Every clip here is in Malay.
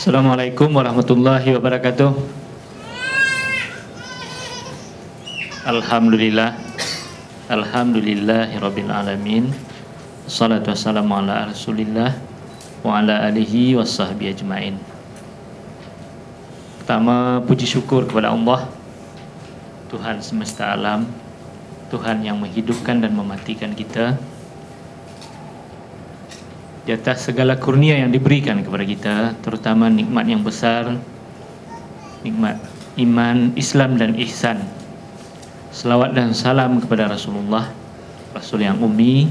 Assalamualaikum warahmatullahi wabarakatuh. Alhamdulillah, alhamdulillahirabbil alamin. Wassalatu wassalamu ala Rasulillah wa ala alihi washabbihi ajmain. Pertama, puji syukur kepada Allah, Tuhan semesta alam, Tuhan yang menghidupkan dan mematikan kita, di atas segala kurnia yang diberikan kepada kita, terutama nikmat yang besar, nikmat iman, Islam dan ihsan. Selawat dan salam kepada Rasulullah, Rasul yang ummi,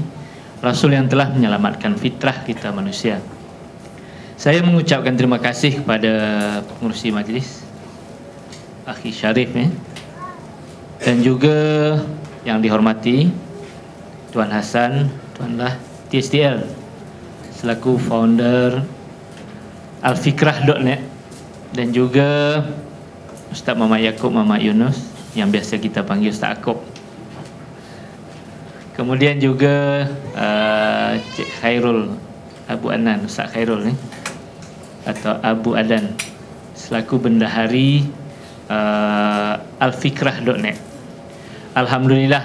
Rasul yang telah menyelamatkan fitrah kita manusia. Saya mengucapkan terima kasih kepada pengerusi majlis, Akhi Syarif, dan juga yang dihormati Tuan Hasan, Tuan Lah TSTL selaku founder alfikrah.net, dan juga Ustaz Muhammad Yaakob Muhammad Yunus yang biasa kita panggil Ustaz Akop. Kemudian juga Cik Khairul Abu Anan, Ustaz Khairul atau Abu Adan selaku bendahari alfikrah.net. Alhamdulillah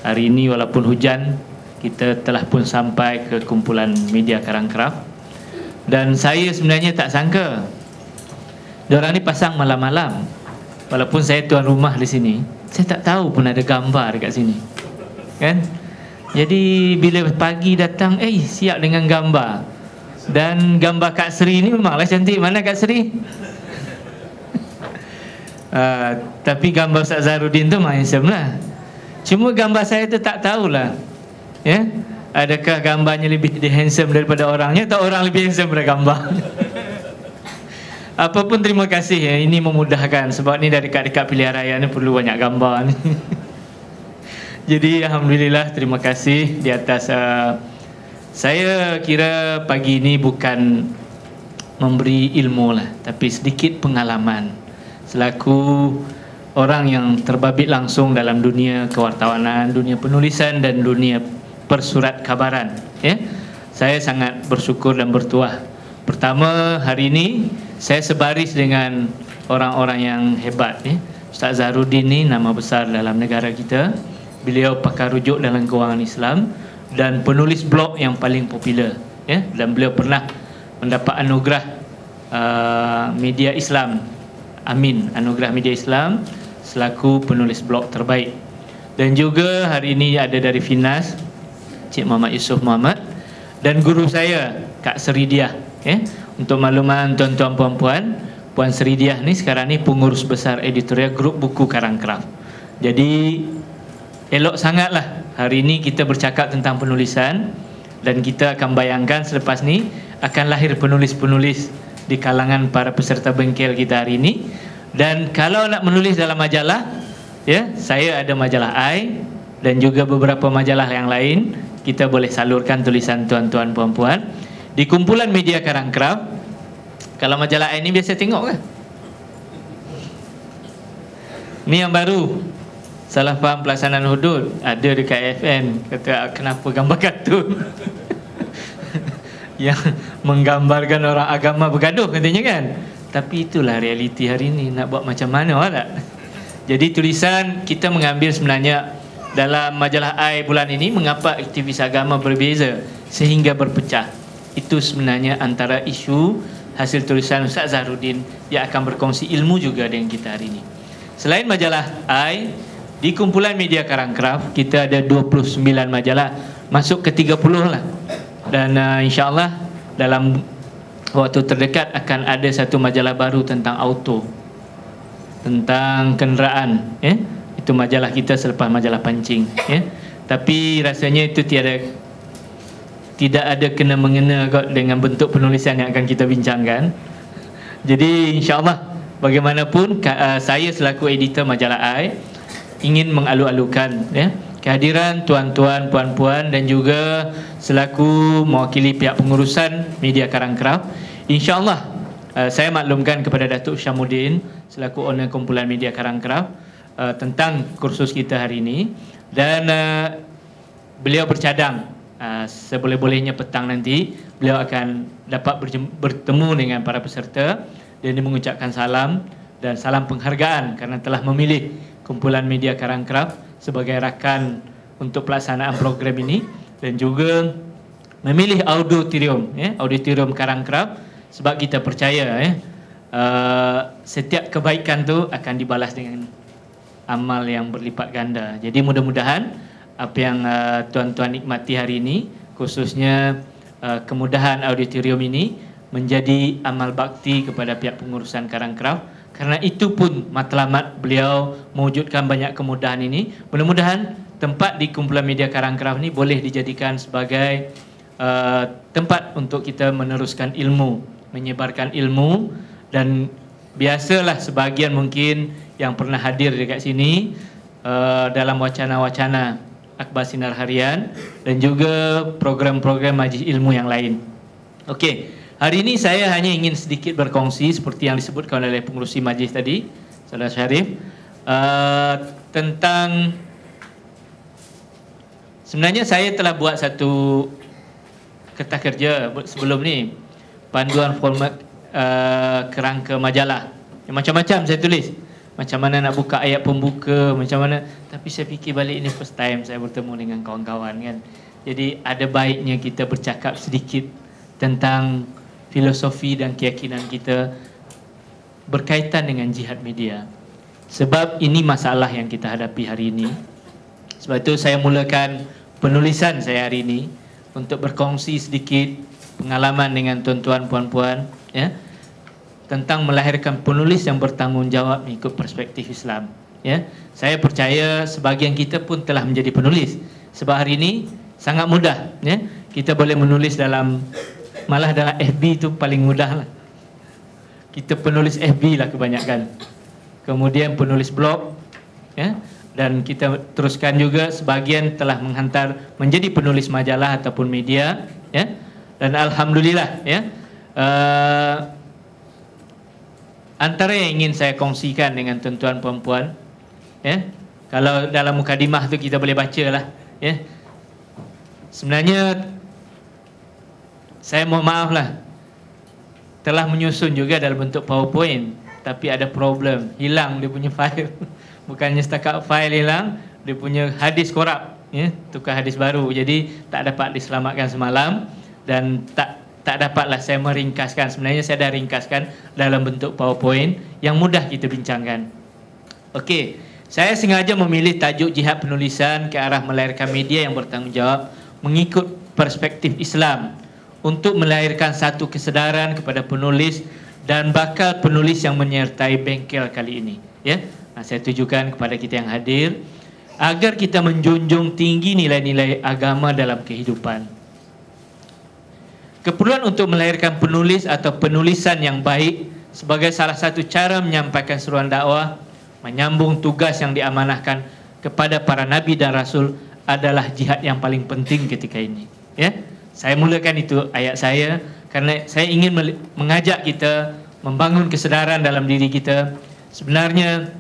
hari ini walaupun hujan, kita telah pun sampai ke kumpulan media Karangkraf. Dan saya sebenarnya tak sangka diorang ni pasang malam-malam. Walaupun saya tuan rumah di sini, saya tak tahu pun ada gambar dekat sini, kan? Jadi bila pagi datang, siap dengan gambar. Dan gambar Kak Seri ni memanglah cantik. Mana Kak Seri? Tapi gambar Ustaz Zahrudin tu handsome lah. Cuma gambar saya tu tak tahulah, adakah gambarnya lebih handsome daripada orangnya, atau orang lebih handsome daripada gambar. Apapun terima kasih, ini memudahkan. Sebab ni dari dekat-dekat pilihan raya ni perlu banyak gambar ni. Jadi Alhamdulillah, terima kasih di atas saya kira pagi ini bukan memberi ilmu lah, tapi sedikit pengalaman selaku orang yang terbabit langsung dalam dunia kewartawanan, dunia penulisan dan dunia persurat kabaran. Saya sangat bersyukur dan bertuah. Pertama, hari ini saya sebaris dengan orang-orang yang hebat. Ustaz Zahrudin ni nama besar dalam negara kita. Beliau pakar rujuk dalam kewangan Islam dan penulis blog yang paling popular, dan beliau pernah mendapat anugerah media Islam, Amin, anugerah media Islam selaku penulis blog terbaik. Dan juga hari ini ada dari Finas, Cik Muhammad Yusof Muhammad, dan guru saya Kak Seridiah. Untuk makluman tuan-tuan puan-puan, Puan Seridiah ni sekarang ni pengurus besar editorial grup buku Karangkraf. Jadi elok sangatlah hari ini kita bercakap tentang penulisan, dan kita akan bayangkan selepas ni akan lahir penulis-penulis di kalangan para peserta bengkel kita hari ini. Dan kalau nak menulis dalam majalah, saya ada majalah I dan juga beberapa majalah yang lain. Kita boleh salurkan tulisan tuan-tuan puan-puan di kumpulan media Karangkraf. Kalau majalah ini biasa tengok kan? Ni yang baru, salah faham pelaksanaan hudud, ada dekat FN. Kata kenapa gambar kartun yang menggambarkan orang agama bergaduh katanya kan. Tapi itulah realiti hari ini. Nak buat macam mana tak? Jadi tulisan kita mengambil sebenarnya dalam majalah I bulan ini, mengapa aktivis agama berbeza sehingga berpecah. Itu sebenarnya antara isu hasil tulisan Ustaz Zahrudin yang akan berkongsi ilmu juga dengan kita hari ini. Selain majalah I, di kumpulan media Karangkraf kita ada 29 majalah, masuk ke 30 lah. Dan insyaAllah dalam waktu terdekat akan ada satu majalah baru tentang auto, tentang kenderaan. Itu majalah kita selepas majalah pancing. Tapi rasanya itu tidak ada kena-mengena dengan bentuk penulisan yang akan kita bincangkan. Jadi insyaAllah bagaimanapun saya selaku editor majalah I ingin mengalu-alukan kehadiran tuan-tuan, puan-puan, dan juga selaku mewakili pihak pengurusan media Karangkraf. InsyaAllah saya maklumkan kepada Datuk Syamuddin selaku owner kumpulan media Karangkraf tentang kursus kita hari ini, dan beliau bercadang seboleh-bolehnya petang nanti beliau akan dapat bertemu dengan para peserta dan dia mengucapkan salam dan salam penghargaan kerana telah memilih kumpulan media Karangkraf sebagai rakan untuk pelaksanaan program ini dan juga memilih auditorium Karangkraf sebab kita percaya setiap kebaikan tu akan dibalas dengan amal yang berlipat ganda. Jadi mudah-mudahan apa yang tuan-tuan nikmati hari ini, khususnya kemudahan auditorium ini menjadi amal bakti kepada pihak pengurusan Karangkraf. Karena itu pun matlamat beliau mewujudkan banyak kemudahan ini. Mudah-mudahan tempat di kumpulan media Karangkraf ini boleh dijadikan sebagai tempat untuk kita meneruskan ilmu, menyebarkan ilmu. Dan biasalah sebahagian mungkin yang pernah hadir dekat sini dalam wacana-wacana Akhbar Sinar Harian dan juga program-program majlis ilmu yang lain. Okey, hari ini saya hanya ingin sedikit berkongsi seperti yang disebutkan oleh pengerusi majlis tadi, Saudara Syarif, tentang sebenarnya saya telah buat satu kertas kerja sebelum ni, panduan format kerangka majalah. Yang macam-macam saya tulis. Macam mana nak buka ayat pembuka, macam mana. Tapi saya fikir balik ini first time saya bertemu dengan kawan-kawan kan. Jadi ada baiknya kita bercakap sedikit tentang filosofi dan keyakinan kita berkaitan dengan jihad media. Sebab ini masalah yang kita hadapi hari ini. Sebab itu saya mulakan penulisan saya hari ini untuk berkongsi sedikit pengalaman dengan tuan-tuan puan-puan ya, tentang melahirkan penulis yang bertanggungjawab mengikut perspektif Islam. Ya, saya percaya sebahagian kita pun telah menjadi penulis. Sebab hari ini sangat mudah. Ya, kita boleh menulis malah dalam FB itu paling mudah lah. Kita penulis FB lah kebanyakan. Kemudian penulis blog. Ya, dan kita teruskan juga sebahagian telah menghantar menjadi penulis majalah ataupun media. Ya, dan alhamdulillah. Ya. Antara yang ingin saya kongsikan dengan tuan-tuan puan-puan, ya, kalau dalam mukadimah tu kita boleh baca lah, ya. Sebenarnya saya mohon maaf lah, telah menyusun juga dalam bentuk PowerPoint, tapi ada problem, hilang dia punya file. Bukannya setakat file hilang, dia punya hadis korap, ya, tukar hadis baru, jadi tak dapat diselamatkan semalam dan tak dapatlah saya meringkaskan. Sebenarnya saya dah ringkaskan dalam bentuk PowerPoint yang mudah kita bincangkan. Okey, saya sengaja memilih tajuk jihad penulisan ke arah melahirkan media yang bertanggungjawab mengikut perspektif Islam untuk melahirkan satu kesedaran kepada penulis dan bakal penulis yang menyertai bengkel kali ini. Ya, saya tujukan kepada kita yang hadir agar kita menjunjung tinggi nilai-nilai agama dalam kehidupan. Keperluan untuk melahirkan penulis atau penulisan yang baik sebagai salah satu cara menyampaikan seruan dakwah, menyambung tugas yang diamanahkan kepada para nabi dan rasul adalah jihad yang paling penting ketika ini. Ya, saya mulakan itu ayat saya kerana saya ingin mengajak kita membangun kesedaran dalam diri kita. Sebenarnya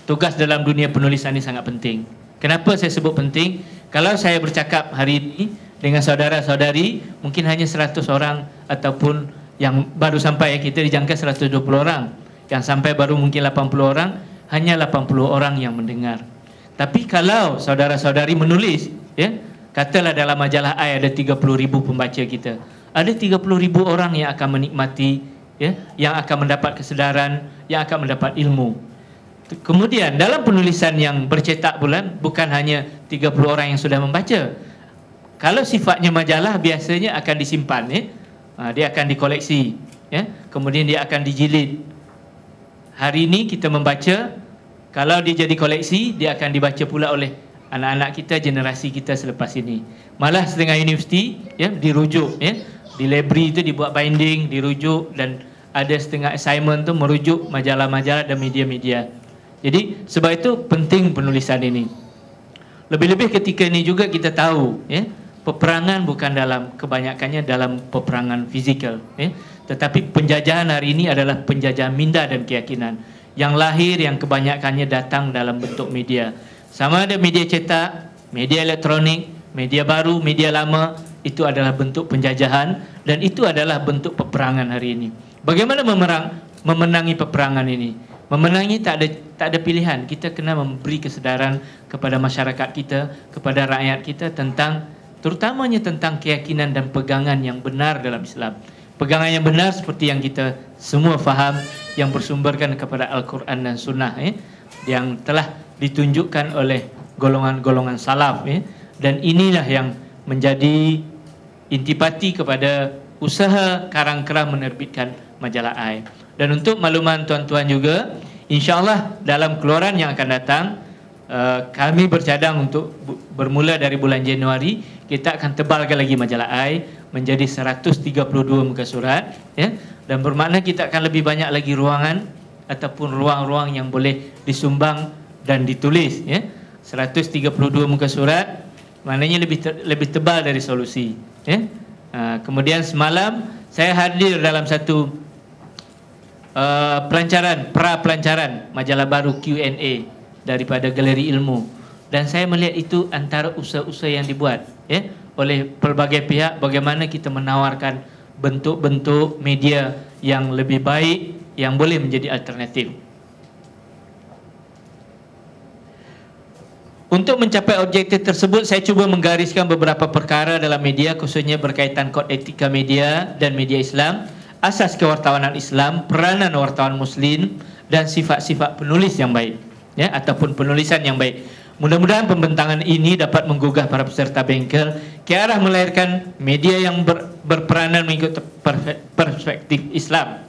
tugas dalam dunia penulisan ini sangat penting. Kenapa saya sebut penting? Kalau saya bercakap hari ini dengan saudara-saudari, mungkin hanya 100 orang ataupun yang baru sampai, kita dijangka 120 orang. Yang sampai baru mungkin 80 orang, hanya 80 orang yang mendengar. Tapi kalau saudara-saudari menulis, ya, katalah dalam majalah AI ada 30,000 pembaca kita. Ada 30,000 orang yang akan menikmati, ya, yang akan mendapat kesedaran, yang akan mendapat ilmu. Kemudian dalam penulisan yang bercetak bulan, bukan hanya 30 orang yang sudah membaca. Kalau sifatnya majalah biasanya akan disimpan, ya. Dia akan dikoleksi, ya. Kemudian dia akan dijilid. Hari ini kita membaca, kalau dia jadi koleksi, dia akan dibaca pula oleh anak-anak kita, generasi kita selepas ini. Malah setengah universiti, ya, dirujuk, ya. Di library itu dibuat binding, dirujuk, dan ada setengah assignment tu merujuk majalah-majalah dan media-media. Jadi sebab itu penting penulisan ini. Lebih-lebih ketika ini juga kita tahu, ya, peperangan bukan dalam kebanyakannya dalam peperangan fizikal, ya, tetapi penjajahan hari ini adalah penjajahan minda dan keyakinan yang lahir, yang kebanyakannya datang dalam bentuk media. Sama ada media cetak, media elektronik, media baru, media lama, itu adalah bentuk penjajahan dan itu adalah bentuk peperangan hari ini. Bagaimana memenangi peperangan ini? Memenangi tak ada pilihan. Kita kena memberi kesedaran kepada masyarakat kita, kepada rakyat kita tentang, terutamanya tentang keyakinan dan pegangan yang benar dalam Islam. Pegangan yang benar seperti yang kita semua faham, yang bersumberkan kepada Al-Quran dan Sunnah, yang telah ditunjukkan oleh golongan-golongan salaf, dan inilah yang menjadi intipati kepada usaha Karang Keram menerbitkan majalah AI. Dan untuk makluman tuan-tuan juga, insya-Allah dalam keluaran yang akan datang, kami bercadang untuk bermula dari bulan Januari, kita akan tebalkan lagi majalah AI menjadi 132 muka surat, dan bermakna kita akan lebih banyak lagi ruangan ataupun ruang-ruang yang boleh disumbang dan ditulis, 132 muka surat maknanya lebih tebal dari solusi, kemudian semalam saya hadir dalam satu pelancaran majalah baru Q&A daripada Galeri Ilmu, dan saya melihat itu antara usaha-usaha yang dibuat oleh pelbagai pihak, bagaimana kita menawarkan bentuk-bentuk media yang lebih baik yang boleh menjadi alternatif. Untuk mencapai objektif tersebut, saya cuba menggariskan beberapa perkara dalam media, khususnya berkaitan kod etika media dan media Islam, asas kewartawanan Islam, peranan wartawan muslim, dan sifat-sifat penulis yang baik, ataupun penulisan yang baik. Mudah-mudahan pembentangan ini dapat menggugah para peserta bengkel ke arah melahirkan media yang berperanan mengikut perspektif Islam.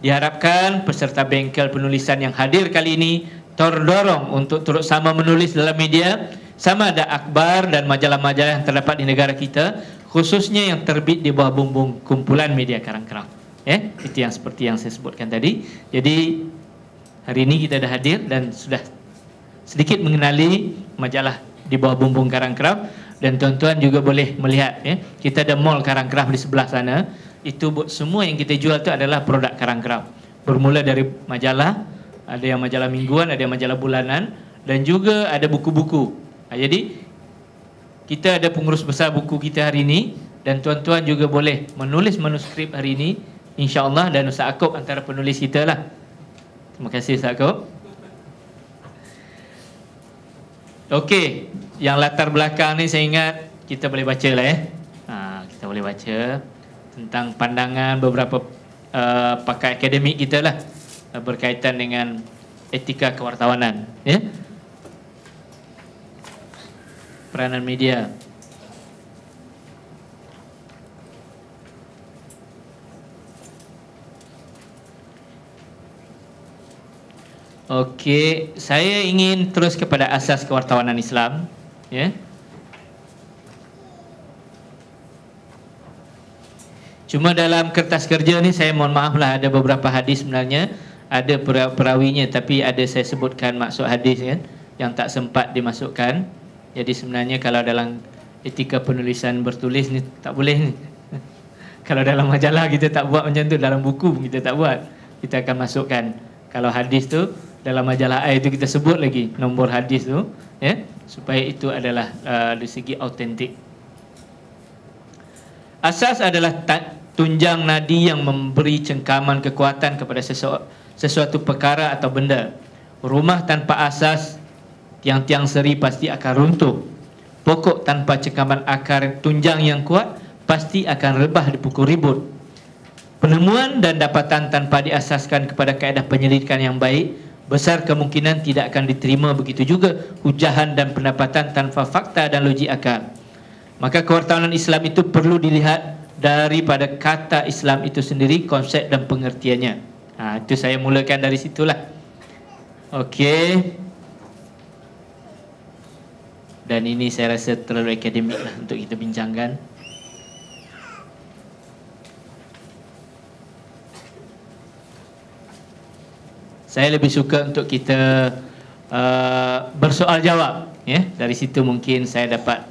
Diharapkan peserta bengkel penulisan yang hadir kali ini terdorong untuk turut sama menulis dalam media, sama ada akhbar dan majalah-majalah yang terdapat di negara kita, khususnya yang terbit di bawah bumbung kumpulan media Karang Keram. Itu yang seperti yang saya sebutkan tadi. Jadi hari ini kita dah hadir dan sudah sedikit mengenali majalah di bawah bumbung Karang Keram, dan tuan-tuan juga boleh melihat, kita ada mall Karang Keram di sebelah sana. Itu semua yang kita jual itu adalah produk Karang Keram. Bermula dari majalah, ada yang majalah mingguan, ada yang majalah bulanan, dan juga ada buku-buku. Jadi kita ada pengurus besar buku kita hari ini, dan tuan-tuan juga boleh menulis manuskrip hari ini, insya-Allah, dan Ustaz Akop antara penulis kita lah. Terima kasih Ustaz Akop. Okey, yang latar belakang ni saya ingat kita boleh baca lah, kita boleh baca tentang pandangan beberapa pakar akademik kita lah berkaitan dengan etika kewartawanan, peranan media. Okey, saya ingin terus kepada asas kewartawanan Islam, Cuma dalam kertas kerja ni saya mohon maaf lah, ada beberapa hadis sebenarnya, ada perawinya, tapi ada saya sebutkan maksud hadis yang tak sempat dimasukkan. Jadi sebenarnya kalau dalam etika penulisan bertulis ni tak boleh ni. Kalau dalam majalah kita tak buat macam tu, dalam buku pun kita tak buat. Kita akan masukkan. Kalau hadis tu dalam majalah AI itu kita sebut lagi nombor hadis tu, supaya itu adalah dari segi autentik. Asas adalah tunjang nadi yang memberi cengkaman kekuatan kepada sesuatu perkara atau benda. Rumah tanpa asas, tiang-tiang seri pasti akan runtuh. Pokok tanpa cengkaman akar tunjang yang kuat pasti akan rebah dipukul ribut. Penemuan dan dapatan tanpa diasaskan kepada kaedah penyelidikan yang baik, besar kemungkinan tidak akan diterima. Begitu juga hujahan dan pendapatan tanpa fakta dan logik akal. Maka kewartawanan Islam itu perlu dilihat daripada kata Islam itu sendiri, konsep dan pengertiannya. Itu saya mulakan dari situlah. Okey. Dan ini saya rasa terlalu akademik lah untuk kita bincangkan. Saya lebih suka untuk kita bersoal jawab, Dari situ mungkin saya dapat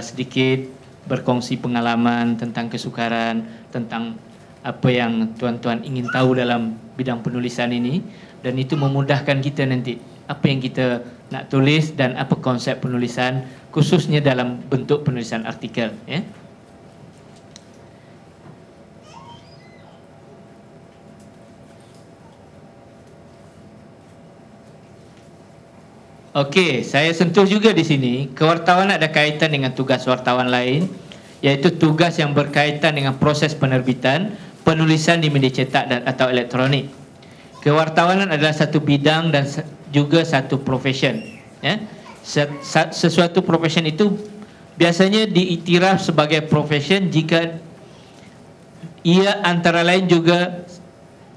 sedikit berkongsi pengalaman tentang kesukaran, tentang apa yang tuan-tuan ingin tahu dalam bidang penulisan ini, dan itu memudahkan kita nanti apa yang kita nak tulis dan apa konsep penulisan, khususnya dalam bentuk penulisan artikel, ya. Okey, saya sentuh juga di sini, kewartawan ada kaitan dengan tugas wartawan lain, iaitu tugas yang berkaitan dengan proses penerbitan, penulisan di media cetak dan atau elektronik. Kewartawanan adalah satu bidang dan juga satu profession, ya. Sesuatu profession itu biasanya diiktiraf sebagai profession jika ia antara lain juga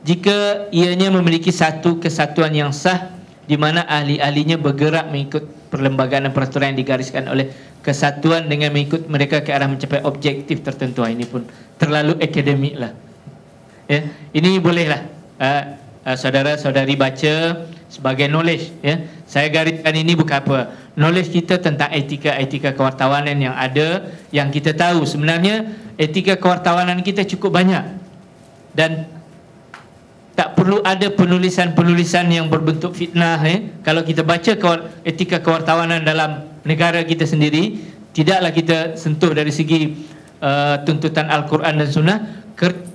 jika ianya memiliki satu kesatuan yang sah di mana ahli-ahlinya bergerak mengikut perlembagaan dan peraturan yang digariskan oleh kesatuan dengan mengikut mereka ke arah mencapai objektif tertentu. Ini pun terlalu akademik lah, ya. Ini bolehlah saudara-saudari baca sebagai knowledge, ya. Saya gariskan ini bukan apa, knowledge kita tentang etika kewartawanan yang ada, yang kita tahu sebenarnya etika kewartawanan kita cukup banyak dan tak perlu ada penulisan-penulisan yang berbentuk fitnah, Kalau kita baca etika kewartawanan dalam negara kita sendiri, tidaklah kita sentuh dari segi tuntutan Al-Quran dan Sunnah.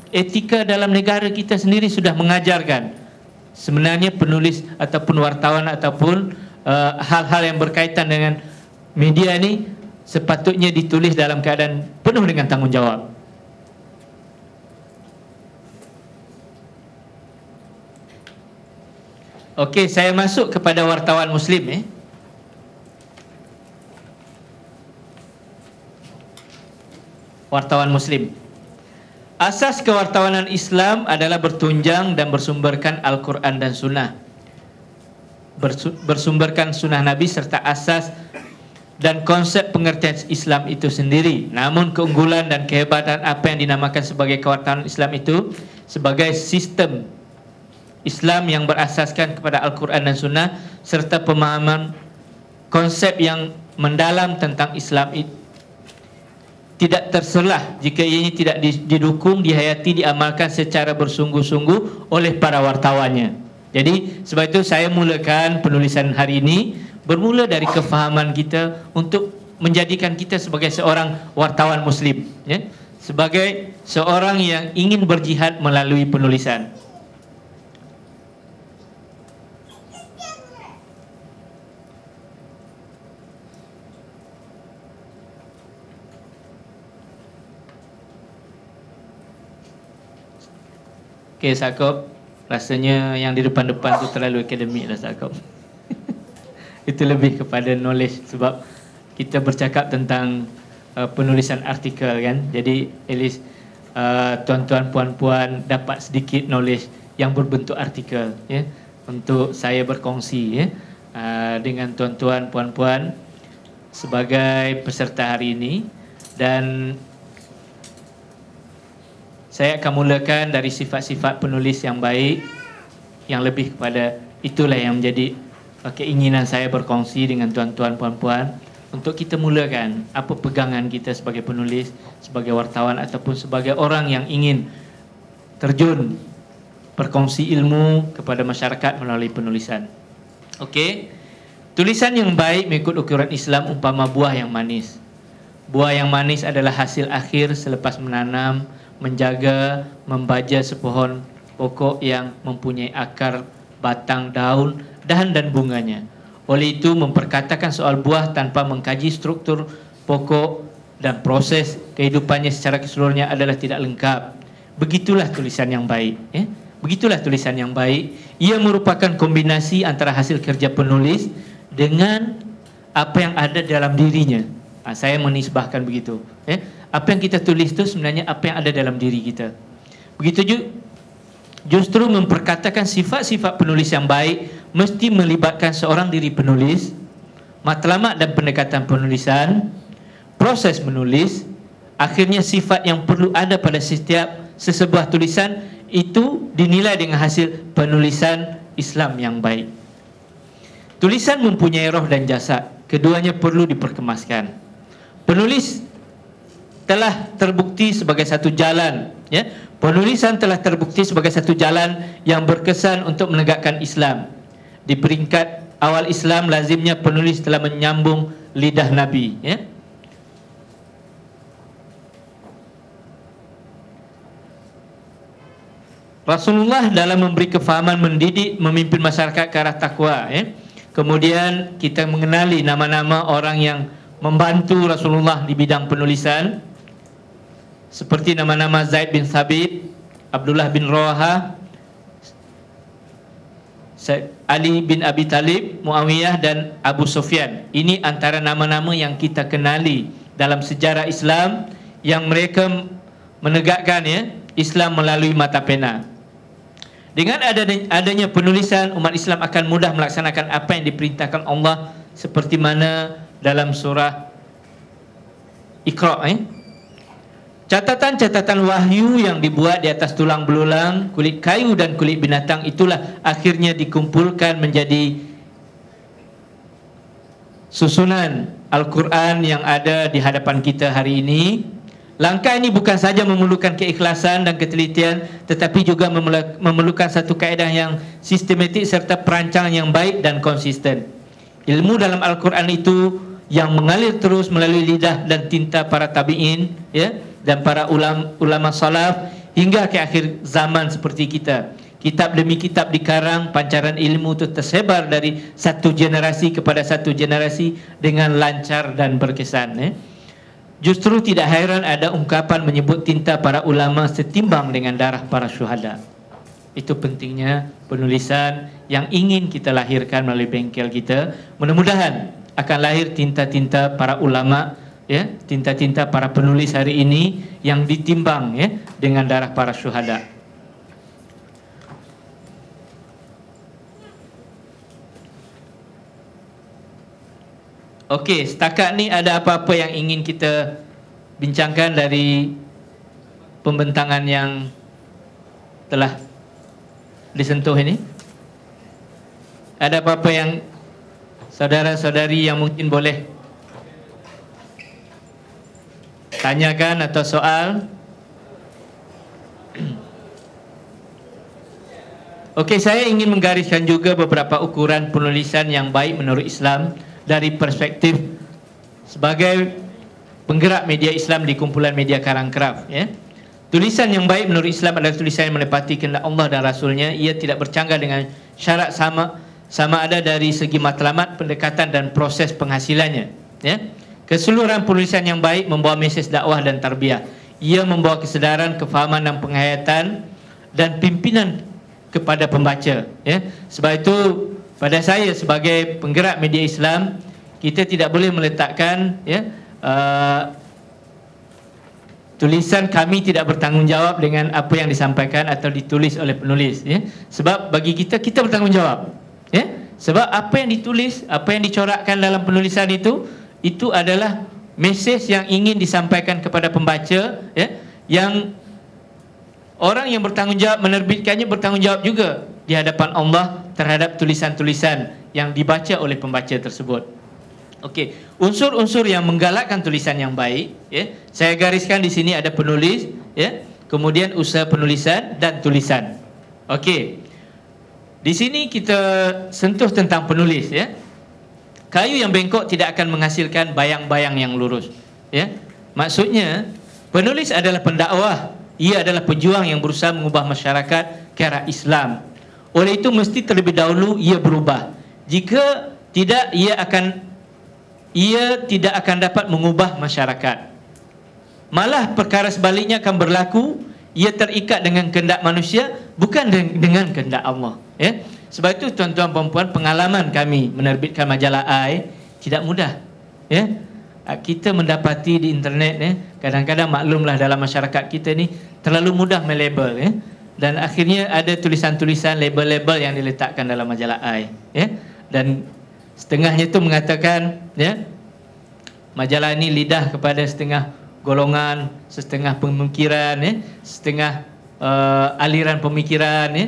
Etika dalam negara kita sendiri sudah mengajarkan sebenarnya penulis ataupun wartawan ataupun hal-hal yang berkaitan dengan media ini sepatutnya ditulis dalam keadaan penuh dengan tanggungjawab. Okey, saya masuk kepada wartawan Muslim, Wartawan Muslim. Asas kewartawanan Islam adalah bertunjang dan bersumberkan Al-Quran dan Sunnah, bersumberkan Sunnah Nabi serta asas dan konsep pengertian Islam itu sendiri. Namun keunggulan dan kehebatan apa yang dinamakan sebagai kewartawanan Islam itu sebagai sistem Islam yang berasaskan kepada Al-Quran dan Sunnah serta pemahaman konsep yang mendalam tentang Islam itu tidak terselah jika ianya tidak didukung, dihayati, diamalkan secara bersungguh-sungguh oleh para wartawannya. Jadi sebab itu saya mulakan penulisan hari ini bermula dari kefahaman kita untuk menjadikan kita sebagai seorang wartawan Muslim, ya? Sebagai seorang yang ingin berjihad melalui penulisan. Okey, Sakop, rasanya yang di depan-depan tu terlalu akademik dah, Sakop. Itu lebih kepada knowledge sebab kita bercakap tentang penulisan artikel, kan. Jadi at least tuan-tuan puan-puan dapat sedikit knowledge yang berbentuk artikel, ya, untuk saya berkongsi, ya, dengan tuan-tuan puan-puan sebagai peserta hari ini. Dan saya akan mulakan dari sifat-sifat penulis yang baik, yang lebih kepada itulah yang menjadi keinginan saya berkongsi dengan tuan-tuan puan-puan untuk kita mulakan apa pegangan kita sebagai penulis, sebagai wartawan ataupun sebagai orang yang ingin terjun berkongsi ilmu kepada masyarakat melalui penulisan. Okey, tulisan yang baik mengikut ukuran Islam umpama buah yang manis. Buah yang manis adalah hasil akhir selepas menanam, menjaga, membaja sepohon pokok yang mempunyai akar, batang, daun, dahan dan bunganya. Oleh itu memperkatakan soal buah tanpa mengkaji struktur pokok dan proses kehidupannya secara keseluruhannya adalah tidak lengkap. Begitulah tulisan yang baik, ya? Begitulah tulisan yang baik. Ia merupakan kombinasi antara hasil kerja penulis dengan apa yang ada dalam dirinya. Saya menisbahkan begitu, ya? Apa yang kita tulis itu sebenarnya apa yang ada dalam diri kita. Begitu justru memperkatakan sifat-sifat penulis yang baik mesti melibatkan seorang diri penulis, matlamat dan pendekatan penulisan, proses menulis, akhirnya sifat yang perlu ada pada setiap sesebuah tulisan itu dinilai dengan hasil penulisan Islam yang baik. Tulisan mempunyai roh dan jasad, keduanya perlu diperkemaskan. Penulis telah terbukti sebagai satu jalan, ya. Penulisan telah terbukti sebagai satu jalan yang berkesan untuk menegakkan Islam di peringkat awal Islam lazimnya penulis telah menyambung lidah Nabi, ya. Rasulullah dalam memberi kefahaman, mendidik, memimpin masyarakat ke arah takwa, ya. Kemudian kita mengenali nama-nama orang yang membantu Rasulullah di bidang penulisan, seperti nama-nama Zaid bin Thabit, Abdullah bin Rawaha, Ali bin Abi Talib, Muawiyah dan Abu Sufyan. Ini antara nama-nama yang kita kenali dalam sejarah Islam yang mereka menegakkan, ya, Islam melalui mata pena. Dengan adanya penulisan, umat Islam akan mudah melaksanakan apa yang diperintahkan Allah, seperti mana dalam surah Iqra, catatan-catatan wahyu yang dibuat di atas tulang belulang, kulit kayu dan kulit binatang itulah akhirnya dikumpulkan menjadi susunan Al-Quran yang ada di hadapan kita hari ini. Langkah ini bukan saja memerlukan keikhlasan dan ketelitian, tetapi juga memerlukan satu kaedah yang sistematik serta perancangan yang baik dan konsisten. Ilmu dalam Al-Quran itu yang mengalir terus melalui lidah dan tinta para tabi'in, ya, dan para ulama salaf hingga ke akhir zaman seperti kita. Kitab demi kitab dikarang, pancaran ilmu itu tersebar dari satu generasi kepada satu generasi dengan lancar dan berkesan, ya. Justru tidak heran ada ungkapan menyebut tinta para ulama setimbang dengan darah para syuhada. Itu pentingnya penulisan yang ingin kita lahirkan melalui bengkel kita. Mudah-mudahan akan lahir tinta-tinta para ulama, ya, tinta-tinta para penulis hari ini yang ditimbang, ya, dengan darah para syuhada. Okey, setakat ni ada apa-apa yang ingin kita bincangkan dari pembentangan yang telah disentuh ini? Ada apa-apa yang saudara-saudari yang mungkin boleh tanyakan atau soal? Okey, saya ingin menggariskan juga beberapa ukuran penulisan yang baik menurut Islam dari perspektif sebagai penggerak media Islam di kumpulan media Karangkraf, ya. Tulisan yang baik menurut Islam adalah tulisan yang menepati kehendak Allah dan Rasulnya. Ia tidak bercanggah dengan syarat sama ada dari segi matlamat, pendekatan dan proses penghasilannya, ya. Keseluruhan penulisan yang baik membawa mesej dakwah dan tarbiyah. Ia membawa kesedaran, kefahaman dan penghayatan dan pimpinan kepada pembaca, ya. Sebab itu pada saya sebagai penggerak media Islam, kita tidak boleh meletakkan, ya, tulisan kami tidak bertanggungjawab dengan apa yang disampaikan atau ditulis oleh penulis, ya. Sebab bagi kita bertanggungjawab, ya. Sebab apa yang ditulis, apa yang dicorakkan dalam penulisan itu adalah mesej yang ingin disampaikan kepada pembaca, ya. Yang orang yang bertanggungjawab menerbitkannya bertanggungjawab juga di hadapan Allah terhadap tulisan-tulisan yang dibaca oleh pembaca tersebut. Okey, unsur-unsur yang menggalakkan tulisan yang baik, ya, saya gariskan di sini ada penulis, ya, kemudian usaha penulisan dan tulisan. Okey, di sini kita sentuh tentang penulis, ya. Kayu yang bengkok tidak akan menghasilkan bayang-bayang yang lurus, ya. Maksudnya penulis adalah pendakwah, ia adalah pejuang yang berusaha mengubah masyarakat ke arah Islam. Oleh itu mesti terlebih dahulu ia berubah. Jika tidak, ia tidak akan dapat mengubah masyarakat. Malah perkara sebaliknya akan berlaku, ia terikat dengan kehendak manusia bukan dengan kehendak Allah, ya. Sebab itu tuan-tuan dan puan, pengalaman kami menerbitkan majalah AI tidak mudah, ya. Kita mendapati di internet, ya, kadang-kadang maklumlah dalam masyarakat kita ni terlalu mudah melabel, ya. Dan akhirnya ada tulisan-tulisan label-label yang diletakkan dalam majalah AI, ya. Dan setengahnya itu mengatakan, ya, majalah ini lidah kepada setengah golongan, setengah pemikiran, ya, setengah aliran pemikiran, ya.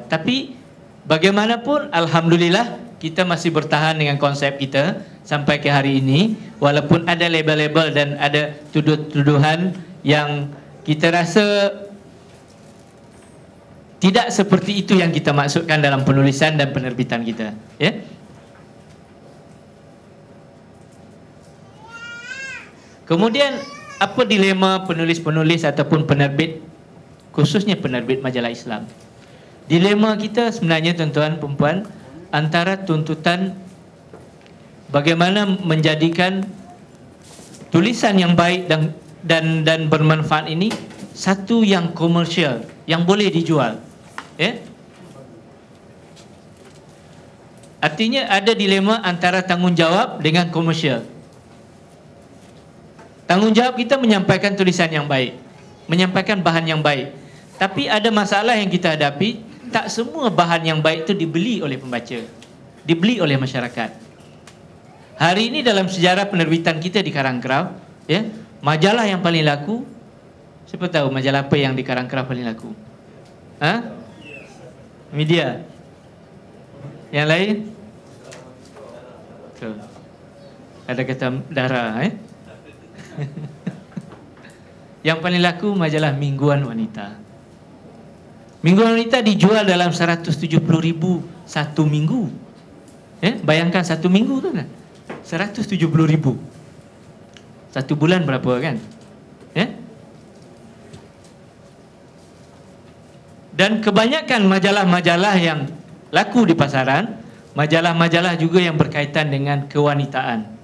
Tapi bagaimanapun alhamdulillah kita masih bertahan dengan konsep kita sampai ke hari ini, walaupun ada label-label dan ada tuduhan yang kita rasa tidak seperti itu yang kita maksudkan dalam penulisan dan penerbitan kita, ya. Kemudian apa dilema penulis-penulis ataupun penerbit, khususnya penerbit majalah Islam? Dilema kita sebenarnya tuan-tuan perempuan antara tuntutan bagaimana menjadikan tulisan yang baik dan bermanfaat ini satu yang komersial, yang boleh dijual, ya. Artinya ada dilema antara tanggungjawab dengan komersial. Tanggungjawab kita menyampaikan tulisan yang baik, menyampaikan bahan yang baik. Tapi ada masalah yang kita hadapi, tak semua bahan yang baik itu dibeli oleh pembaca, dibeli oleh masyarakat. Hari ini dalam sejarah penerbitan kita di Karangkraf, ya, majalah yang paling laku, siapa tahu majalah apa yang di Karangkraf paling laku? Media. Yang lain? Betul. Ada kata darah, Yang paling laku majalah Mingguan Wanita. Mingguan Wanita dijual dalam 170,000 satu minggu. Bayangkan satu minggu tu kan, 170,000. Satu bulan berapa kan? Dan kebanyakan majalah-majalah yang laku di pasaran, majalah-majalah juga yang berkaitan dengan kewanitaan.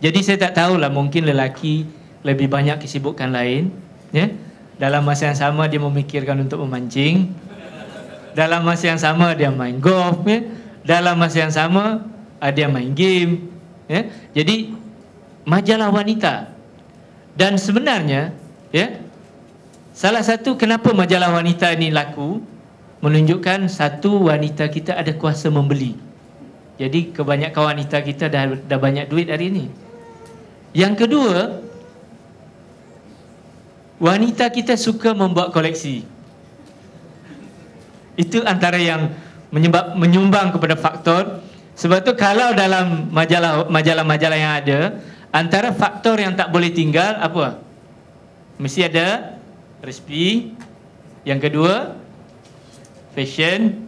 Jadi saya tak tahulah, mungkin lelaki lebih banyak kesibukan lain, ya. Dalam masa yang sama dia memikirkan untuk memancing, dalam masa yang sama dia main golf, ya. Dalam masa yang sama dia main game, ya. Jadi majalah wanita. Dan sebenarnya, ya, salah satu kenapa majalah wanita ini laku menunjukkan satu, wanita kita ada kuasa membeli. Jadi kebanyakan wanita kita dah banyak duit hari ini. Yang kedua, wanita kita suka membuat koleksi. Itu antara yang menyumbang kepada faktor. Sebab tu kalau dalam majalah-majalah yang ada, antara faktor yang tak boleh tinggal apa? Mesti ada resipi. Yang kedua, fashion.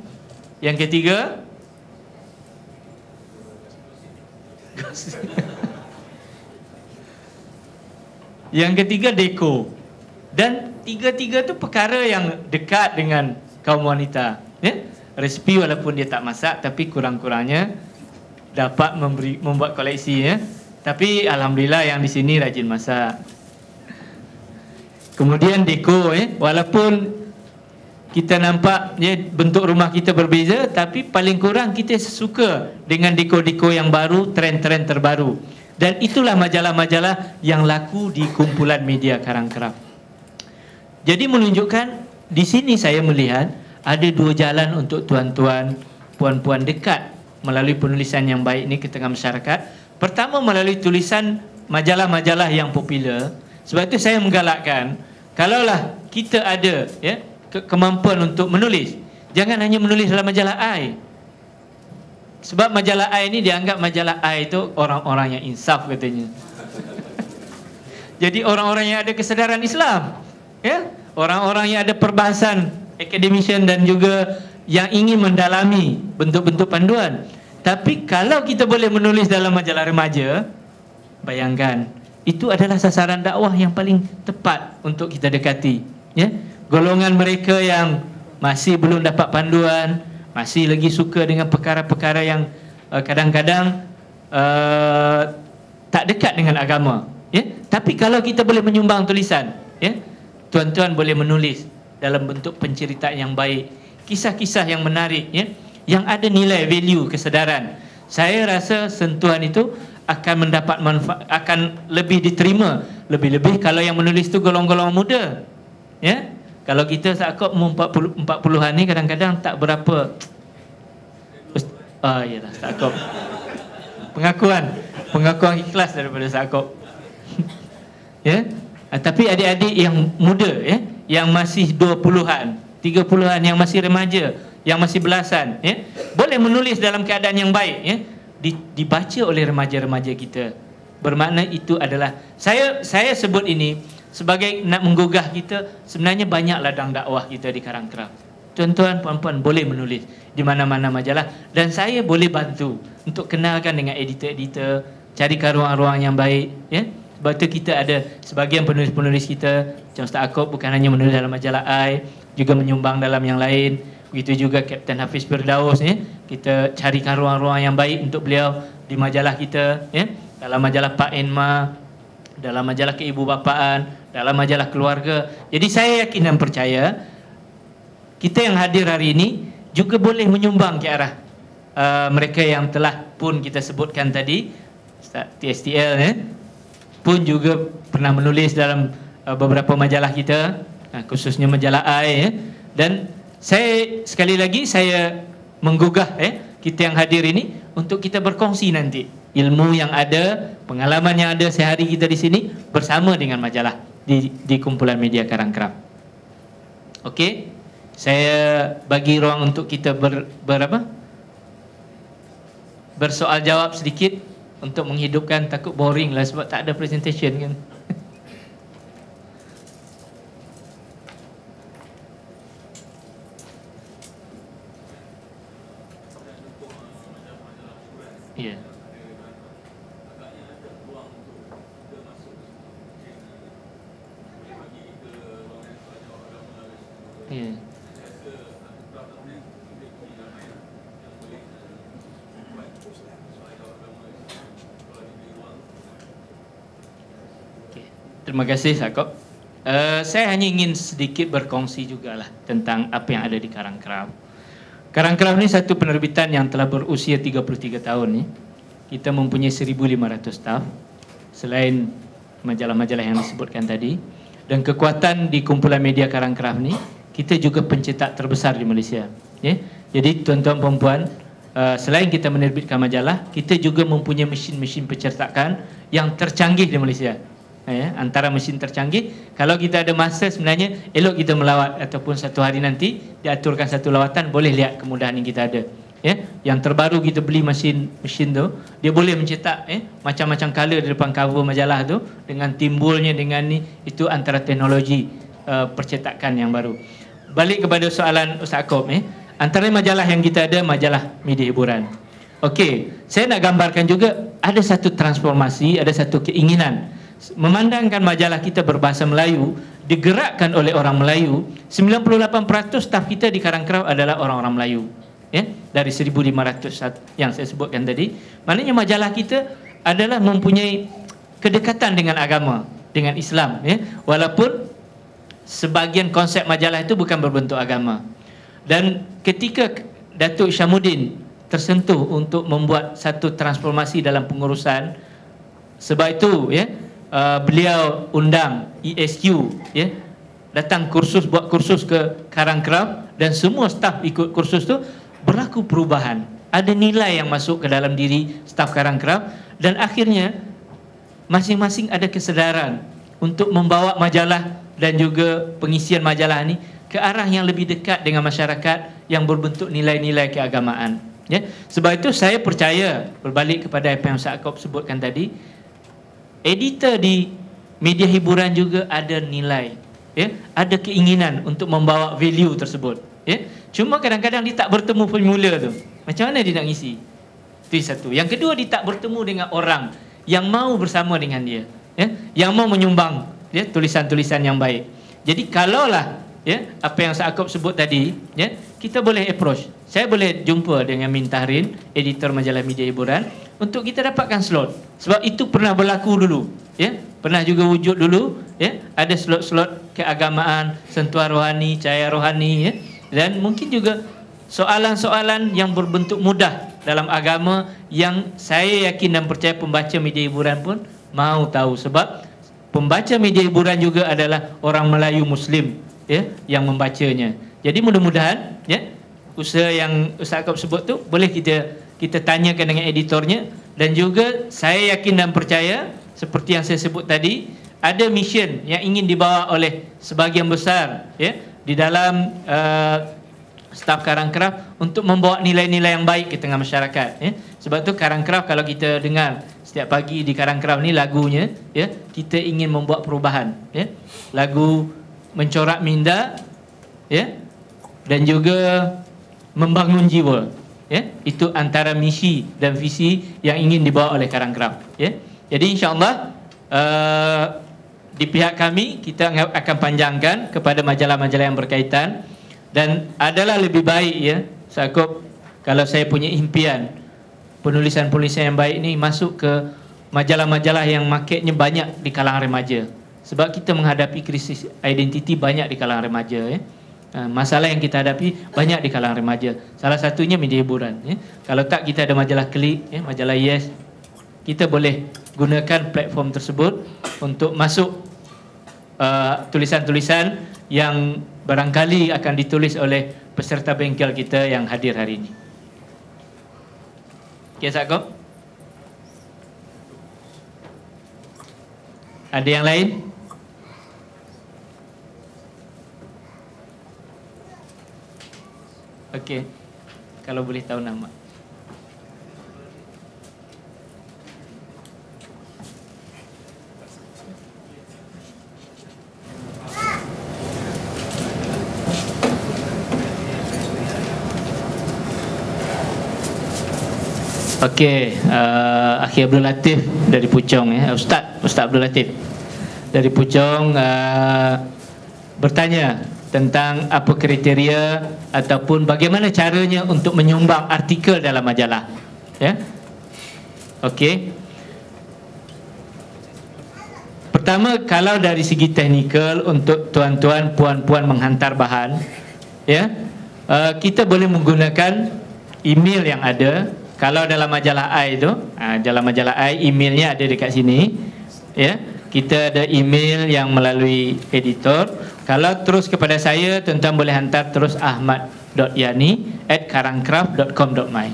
Yang ketiga, yang ketiga deko. Dan tiga-tiga tu perkara yang dekat dengan kaum wanita, ya? Resipi walaupun dia tak masak, tapi kurang-kurangnya dapat membuat koleksi, ya. Tapi alhamdulillah yang di sini rajin masak. Kemudian deko, ya. Walaupun kita nampak, ya, bentuk rumah kita berbeza, tapi paling kurang kita suka dengan deko-deko yang baru, trend-trend terbaru. Dan itulah majalah-majalah yang laku di kumpulan media Karangkraf. Jadi menunjukkan di sini saya melihat ada dua jalan untuk tuan-tuan, puan-puan dekat melalui penulisan yang baik ini ke tengah masyarakat. Pertama, melalui tulisan majalah-majalah yang popular. Sebab itu saya menggalakkan, kalaulah kita ada, ya, kemampuan untuk menulis, jangan hanya menulis dalam majalah I. Sebab majalah I ini dianggap majalah I itu orang-orang yang insaf katanya. Jadi orang-orang yang ada kesedaran Islam, ya, orang-orang yang ada perbahasan academician dan juga yang ingin mendalami bentuk-bentuk panduan. Tapi kalau kita boleh menulis dalam majalah remaja, bayangkan, itu adalah sasaran dakwah yang paling tepat untuk kita dekati, ya. Golongan mereka yang masih belum dapat panduan, masih lagi suka dengan perkara-perkara yang kadang-kadang tak dekat dengan agama, ya. Tapi kalau kita boleh menyumbang tulisan, ya, tuan-tuan boleh menulis dalam bentuk penceritaan yang baik, kisah-kisah yang menarik, ya, yang ada nilai value kesedaran. Saya rasa sentuhan itu akan mendapat manfaat, akan lebih diterima, lebih-lebih kalau yang menulis itu golong-golong muda, ya. Kalau kita sakop 40-an ni kadang-kadang tak berapa. Yalah, sakop. Pengakuan ikhlas daripada sakop. Ya. Tapi adik-adik yang muda, ya, yang masih 20-an, 30-an, yang masih remaja, yang masih belasan, ya, boleh menulis dalam keadaan yang baik, ya, dibaca oleh remaja-remaja kita. Bermakna itu adalah, saya sebut ini sebagai nak menggugah kita. Sebenarnya banyak ladang dakwah kita di Karangkraf. Tuan-tuan, puan-puan boleh menulis di mana-mana majalah, dan saya boleh bantu untuk kenalkan dengan editor-editor, carikan ruang-ruang yang baik, ya. Sebab tu kita ada sebahagian penulis-penulis kita, macam Ustaz Aakob bukan hanya menulis dalam majalah AI, juga menyumbang dalam yang lain. Begitu juga Kapten Hafiz Firdaus, kita carikan ruang-ruang yang baik untuk beliau di majalah kita, dalam majalah Pak Enma, dalam majalah Keibubapaan, dalam majalah Keluarga. Jadi saya yakin dan percaya kita yang hadir hari ini juga boleh menyumbang ke arah mereka yang telah pun kita sebutkan tadi. Ustaz TSTL pun juga pernah menulis dalam beberapa majalah kita, khususnya majalah AI. Dan saya sekali lagi saya menggugah kita yang hadir ini untuk kita berkongsi nanti ilmu yang ada, pengalaman yang ada sehari kita di sini bersama dengan majalah di kumpulan media Karangkraf. Okey, saya bagi ruang untuk kita bersoal jawab sedikit untuk menghidupkan, takut boring lah sebab tak ada presentation kan. Ya. Ya. Terima kasih Aakob. Saya hanya ingin sedikit berkongsi jugalah tentang apa yang ada di Karangkraf. Karangkraf ni satu penerbitan yang telah berusia 33 tahun ni. Kita mempunyai 1,500 staf selain majalah-majalah yang disebutkan tadi. Dan kekuatan di kumpulan media Karangkraf ni, kita juga pencetak terbesar di Malaysia. Jadi tuan-tuan dan puan, selain kita menerbitkan majalah, kita juga mempunyai mesin-mesin pencetakan yang tercanggih di Malaysia. Antara mesin tercanggih. Kalau kita ada masa sebenarnya elok kita melawat, ataupun satu hari nanti diaturkan satu lawatan, boleh lihat kemudahan yang kita ada. Yang terbaru kita beli mesin tu, dia boleh mencetak macam-macam color di depan cover majalah tu, dengan timbulnya dengan ni, itu antara teknologi percetakan yang baru. Balik kepada soalan Ustaz Aakob, antara majalah yang kita ada, majalah media hiburan. Okey, saya nak gambarkan juga ada satu transformasi, ada satu keinginan memandangkan majalah kita berbahasa Melayu, digerakkan oleh orang Melayu. 98% staf kita di Karangkraf adalah orang-orang Melayu, dari 1,500 yang saya sebutkan tadi. Maknanya majalah kita adalah mempunyai kedekatan dengan agama, dengan Islam, walaupun sebahagian konsep majalah itu bukan berbentuk agama. Dan ketika Datuk Syamuddin tersentuh untuk membuat satu transformasi dalam pengurusan, sebab itu beliau undang ESQ, datang kursus, buat kursus ke Karangkraf, dan semua staf ikut kursus tu, berlaku perubahan. Ada nilai yang masuk ke dalam diri staf Karangkraf, dan akhirnya masing-masing ada kesedaran untuk membawa majalah dan juga pengisian majalah ni ke arah yang lebih dekat dengan masyarakat yang berbentuk nilai-nilai keagamaan. Sebab itu saya percaya, berbalik kepada apa yang Ustaz Aakob sebutkan tadi, editor di media hiburan juga ada nilai, ada keinginan untuk membawa value tersebut. Cuma kadang-kadang dia tak bertemu formula tu, macam mana dia nak ngisi? Itu satu. Yang kedua, dia tak bertemu dengan orang yang mau bersama dengan dia, yang mau menyumbang tulisan-tulisan yang baik. Jadi kalaulah apa yang Ustaz Aakob sebut tadi, kita boleh approach. Saya boleh jumpa dengan Min Tahrin, editor majalah media hiburan, untuk kita dapatkan slot. Sebab itu pernah berlaku dulu, pernah juga wujud dulu, ada slot-slot keagamaan, sentuhan rohani, cahaya rohani, dan mungkin juga soalan-soalan yang berbentuk mudah dalam agama, yang saya yakin dan percaya pembaca media hiburan pun mahu tahu. Sebab pembaca media hiburan juga adalah orang Melayu Muslim, yang membacanya. Jadi mudah-mudahan usaha yang Ustaz Aakob sebut tu boleh kita tanyakan dengan editornya. Dan juga saya yakin dan percaya, seperti yang saya sebut tadi, ada mission yang ingin dibawa oleh sebahagian besar di dalam staf Karangkraf untuk membawa nilai-nilai yang baik ke tengah masyarakat. Sebab tu Karangkraf, kalau kita dengar setiap pagi di Karangkraf ni lagunya, kita ingin membuat perubahan, lagu mencorak minda, dan juga membangun jiwa. Itu antara misi dan visi yang ingin dibawa oleh Karangkraf. Jadi insya-Allah di pihak kami kita akan panjangkan kepada majalah-majalah yang berkaitan, dan adalah lebih baik ya, Sakup, kalau saya punya impian penulisan-penulisan yang baik ni masuk ke majalah-majalah yang marketnya banyak di kalangan remaja, sebab kita menghadapi krisis identiti banyak di kalangan remaja ya. Masalah yang kita hadapi banyak di kalangan remaja, salah satunya media hiburan ya. Kalau tak kita ada majalah Klik ya, majalah Yes, kita boleh gunakan platform tersebut untuk masuk tulisan-tulisan yang barangkali akan ditulis oleh peserta bengkel kita yang hadir hari ini. Okey, Sakup? Ada yang lain? Okey, kalau boleh tahu nama. Okey, Akhil Abdul Latif dari Puchong ya. Ustaz Abdul Latif dari Puchong bertanya tentang apa kriteria ataupun bagaimana caranya untuk menyumbang artikel dalam majalah ya. Okey. Pertama, kalau dari segi teknikal untuk tuan-tuan puan-puan menghantar bahan ya, kita boleh menggunakan email yang ada. Kalau dalam majalah I itu, dalam majalah I emailnya ada dekat sini ya. Kita ada email yang melalui editor. Kalau terus kepada saya, tuan-tuan boleh hantar terus ahmad.yani@karangcraft.com.my.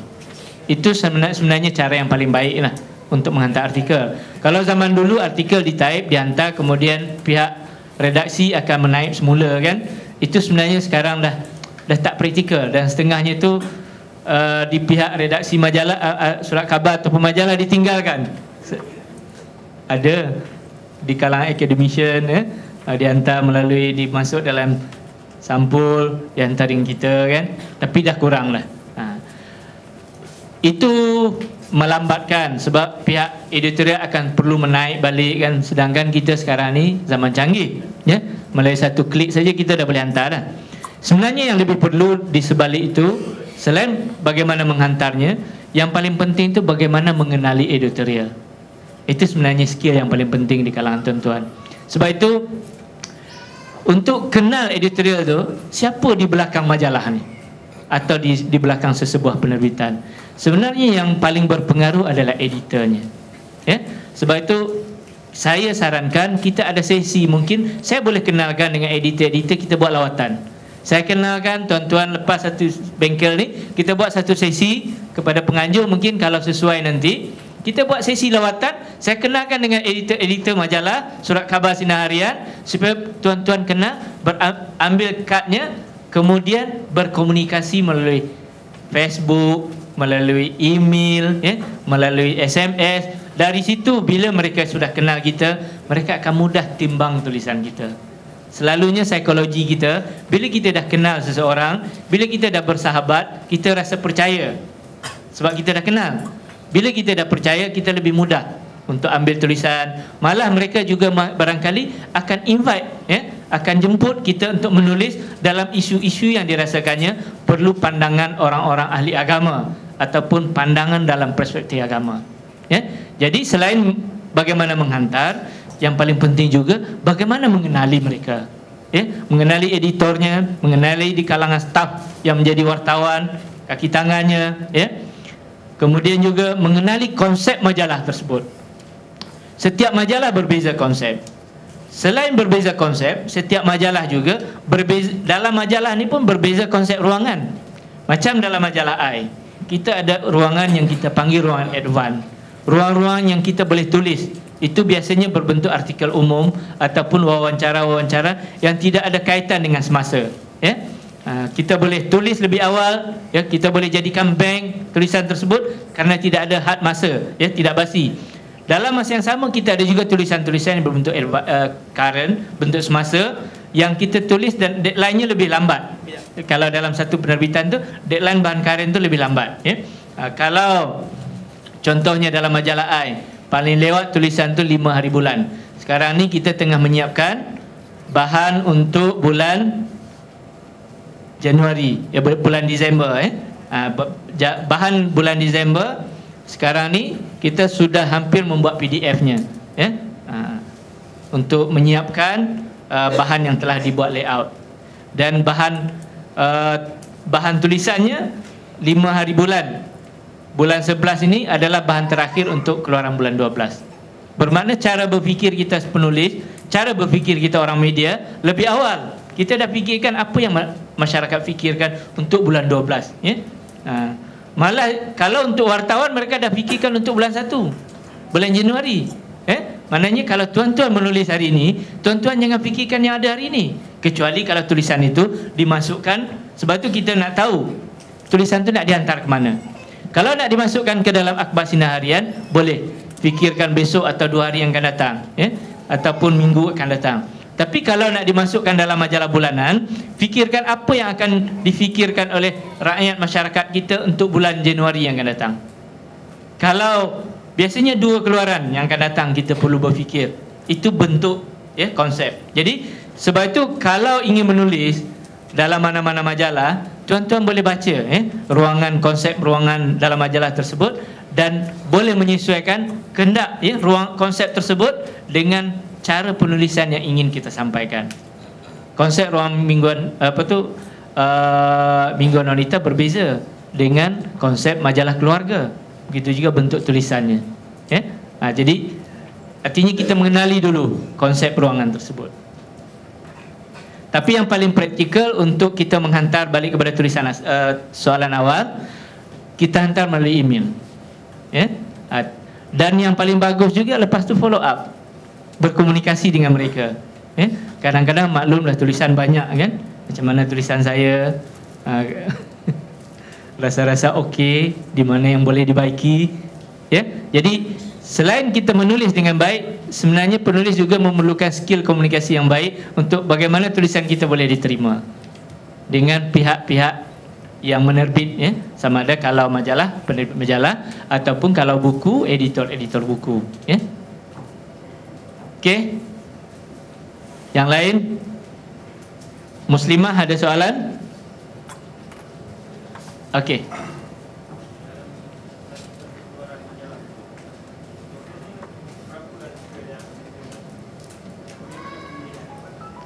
Itu sebenarnya cara yang paling baik lah untuk menghantar artikel. Kalau zaman dulu artikel di-type, dihantar, kemudian pihak redaksi akan menaip semula kan. Itu sebenarnya sekarang dah tak praktikal, dan setengahnya itu di pihak redaksi majalah, surat khabar ataupun majalah ditinggalkan. Ada di kalangan academician ya, dihantar melalui, dimasuk dalam sampul, dihantar dengan kita kan, tapi dah kurang lah. Itu melambatkan sebab pihak editorial akan perlu menaik balik kan, sedangkan kita sekarang ni zaman canggih ya, melalui satu klik saja kita dah boleh hantar dah. Sebenarnya yang lebih perlu di sebalik itu, selain bagaimana menghantarnya, yang paling penting itu bagaimana mengenali editorial. Itu sebenarnya skill yang paling penting di kalangan tuan-tuan. Sebab itu, untuk kenal editorial itu, siapa di belakang majalah ni atau di belakang sesebuah penerbitan, sebenarnya yang paling berpengaruh adalah editornya ya. Sebab itu saya sarankan kita ada sesi, mungkin saya boleh kenalkan dengan editor-editor, kita buat lawatan. Saya kenalkan tuan-tuan, lepas satu bengkel ni kita buat satu sesi kepada penganjur, mungkin kalau sesuai nanti kita buat sesi lawatan. Saya kenalkan dengan editor-editor majalah Surat Khabar Sinar Harian supaya tuan-tuan kenal, ambil kadnya, kemudian berkomunikasi melalui Facebook, melalui email ya, melalui SMS. Dari situ bila mereka sudah kenal kita, mereka akan mudah timbang tulisan kita. Selalunya psikologi kita, bila kita dah kenal seseorang, bila kita dah bersahabat, kita rasa percaya sebab kita dah kenal. Bila kita dah percaya, kita lebih mudah untuk ambil tulisan. Malah mereka juga barangkali akan invite ya, akan jemput kita untuk menulis dalam isu-isu yang dirasakannya perlu pandangan orang-orang ahli agama ataupun pandangan dalam perspektif agama ya. Jadi selain bagaimana menghantar, yang paling penting juga bagaimana mengenali mereka ya, mengenali editornya, mengenali di kalangan staf yang menjadi wartawan, kaki tangannya ya. Kemudian juga mengenali konsep majalah tersebut. Setiap majalah berbeza konsep. Selain berbeza konsep, setiap majalah juga berbeza. Dalam majalah ni pun berbeza konsep ruangan. Macam dalam majalah I, kita ada ruangan yang kita panggil ruangan advance. Ruang-ruang yang kita boleh tulis itu biasanya berbentuk artikel umum ataupun wawancara-wawancara yang tidak ada kaitan dengan semasa ya. Kita boleh tulis lebih awal ya, kita boleh jadikan bank tulisan tersebut kerana tidak ada had masa ya, tidak basi. Dalam masa yang sama kita ada juga tulisan-tulisan yang berbentuk current, bentuk semasa, yang kita tulis dan deadline-nya lebih lambat. Kalau dalam satu penerbitan tu deadline bahan current tu lebih lambat ya. Kalau contohnya dalam majalah I, paling lewat tulisan tu 5 hari bulan. Sekarang ni kita tengah menyiapkan bahan untuk bulan Januari, bulan Disember. Bahan bulan Disember sekarang ni kita sudah hampir membuat PDF-nya, untuk menyiapkan bahan yang telah dibuat layout. Dan bahan tulisannya 5 hari bulan. Bulan 11 ini adalah bahan terakhir untuk keluaran bulan 12. Bermakna cara berfikir kita penulis, cara berfikir kita orang media lebih awal. Kita dah fikirkan apa yang masyarakat fikirkan untuk bulan 12, malah kalau untuk wartawan mereka dah fikirkan untuk bulan 1, bulan Januari. Maknanya kalau tuan-tuan menulis hari ini, tuan-tuan jangan fikirkan yang ada hari ini, kecuali kalau tulisan itu dimasukkan. Sebab tu kita nak tahu tulisan tu nak dihantar ke mana. Kalau nak dimasukkan ke dalam akhbar sinar harian, boleh fikirkan besok atau 2 hari yang akan datang, ataupun minggu akan datang. Tapi kalau nak dimasukkan dalam majalah bulanan, fikirkan apa yang akan difikirkan oleh rakyat masyarakat kita untuk bulan Januari yang akan datang. Kalau biasanya 2 keluaran yang akan datang, kita perlu berfikir. Itu bentuk konsep. Jadi sebab itu kalau ingin menulis dalam mana-mana majalah, tuan-tuan boleh baca konsep ruangan dalam majalah tersebut dan boleh menyesuaikan kehendak ruang konsep tersebut dengan cara penulisan yang ingin kita sampaikan. Konsep ruang mingguan mingguan wanita berbeza dengan konsep majalah keluarga. Begitu juga bentuk tulisannya. Jadi artinya kita mengenali dulu konsep ruangan tersebut. Tapi yang paling praktikal untuk kita menghantar balik kepada tulisan soalan awal, kita hantar melalui email. Dan yang paling bagus juga lepas tu follow up, berkomunikasi dengan mereka. Kadang-kadang maklumlah tulisan banyak kan, macam mana tulisan saya, rasa-rasa okey, di mana yang boleh dibaiki. Jadi selain kita menulis dengan baik, sebenarnya penulis juga memerlukan skill komunikasi yang baik untuk bagaimana tulisan kita boleh diterima dengan pihak-pihak yang menerbit, sama ada kalau majalah, penerbit majalah, ataupun kalau buku, editor buku. Okey. Yang lain, Muslimah ada soalan? Okey.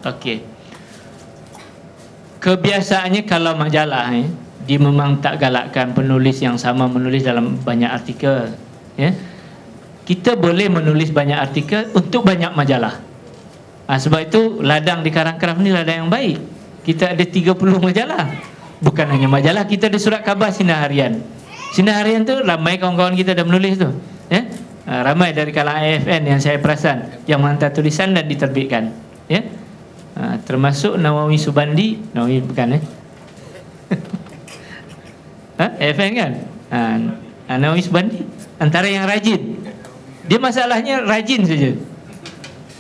Okey. Kebiasaannya kalau majalah dia memang tak galakkan penulis yang sama menulis dalam banyak artikel. Kita boleh menulis banyak artikel untuk banyak majalah. Sebab itu ladang di Karangkraf ni ladang yang baik. Kita ada 30 majalah. Bukan hanya majalah, kita ada surat khabar sinar harian. Sinar harian tu ramai kawan-kawan kita dah menulis tu. Ramai dari kalangan AFN yang saya perasan yang menghantar tulisan dan diterbitkan. Termasuk Nawawi Subandi. Nawawi bukan AFN kan? Nawawi Subandi antara yang rajin. Dia masalahnya rajin saja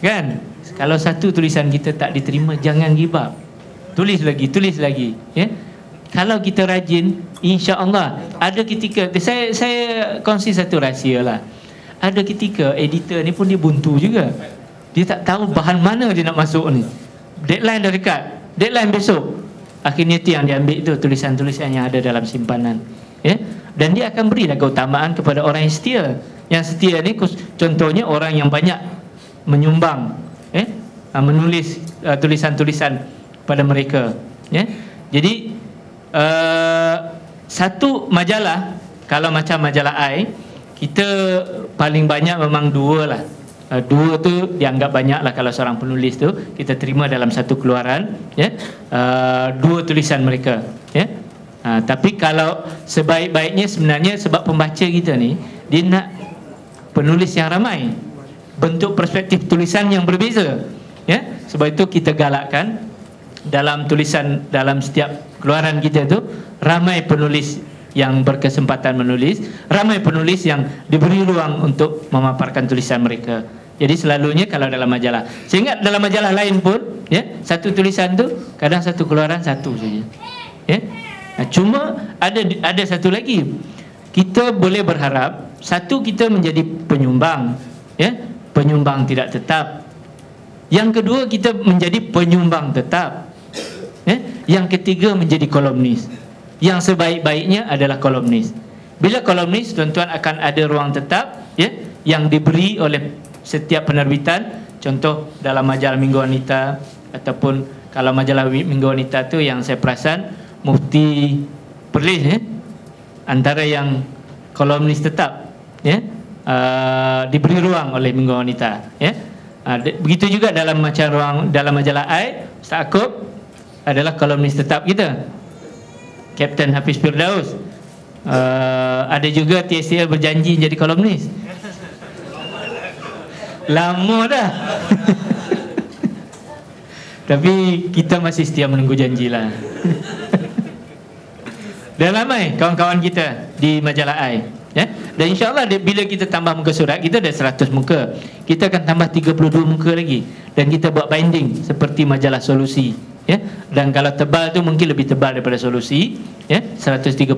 kan. Kalau satu tulisan kita tak diterima, jangan give up. Tulis lagi. Kalau kita rajin, insya-Allah ada ketika saya kongsi satu rahsia lah. Ada ketika editor ni pun dia buntu juga. Dia tak tahu bahan mana dia nak masuk ni. Deadline dah dekat, deadline besok. Akhirnya itu yang diambil tu tulisan-tulisan yang ada dalam simpanan. Dan dia akan berilah keutamaan kepada orang yang setia. Yang setia ni contohnya orang yang banyak menyumbang, menulis tulisan-tulisan pada mereka. Jadi satu majalah, kalau macam majalah I, kita paling banyak memang 2 lah. 2 tu dianggap banyak lah kalau seorang penulis tu kita terima dalam satu keluaran, 2 tulisan mereka. Tapi kalau sebaik-baiknya sebenarnya sebab pembaca kita ni dia nak penulis yang ramai, bentuk perspektif tulisan yang berbeza. Sebab itu kita galakkan dalam tulisan, dalam setiap keluaran kita tu ramai penulis yang berkesempatan menulis, ramai penulis yang diberi ruang untuk memaparkan tulisan mereka. Jadi selalunya kalau dalam majalah, sehingga dalam majalah lain pun satu tulisan tu kadang satu keluaran satu saja. Cuma ada satu lagi, kita boleh berharap satu, kita menjadi penyumbang, ya, penyumbang tidak tetap. Yang kedua, kita menjadi penyumbang tetap, ya. Yang ketiga, menjadi kolumnis. Yang sebaik-baiknya adalah kolumnis. Bila kolumnis, tuan-tuan akan ada ruang tetap, ya, yang diberi oleh setiap penerbitan. Contoh dalam majalah Minggu Wanita, ataupun kalau majalah Minggu Wanita tu yang saya perasan Mufti Perlis, ya, antara yang kolumnis tetap, ya, diberi ruang oleh Minggu Wanita, ya. Begitu juga dalam macam ruang dalam majalah AI, Ustaz Akub adalah kolumnis tetap kita. Kapten Hafiz Firdaus, ada juga TSL berjanji jadi kolumnis. Lama dah. Tapi kita masih setia menunggu janjilah. Dan ramai kawan-kawan kita di majalah AI, ya. Dan insyaAllah bila kita tambah muka surat, kita ada 100 muka, kita akan tambah 32 muka lagi. Dan kita buat binding seperti majalah Solusi, ya. Dan kalau tebal tu mungkin lebih tebal daripada Solusi, ya, 132,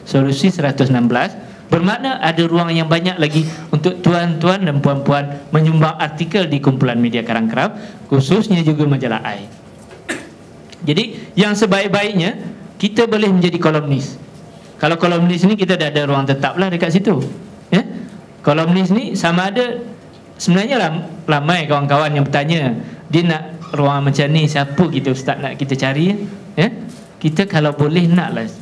Solusi 116. Bermakna ada ruang yang banyak lagi untuk tuan-tuan dan puan-puan menyumbang artikel di kumpulan media Karangkraf, khususnya juga majalah AI. Jadi yang sebaik-baiknya kita boleh menjadi kolumnis. Kalau kolumnis ni kita dah ada ruang tetap lah dekat situ, ya. Kolumnis ni sama ada, sebenarnya ramai kawan-kawan yang bertanya, dia nak ruang macam ni, siapa kita ustaz nak kita cari, ya. Kita kalau boleh naklah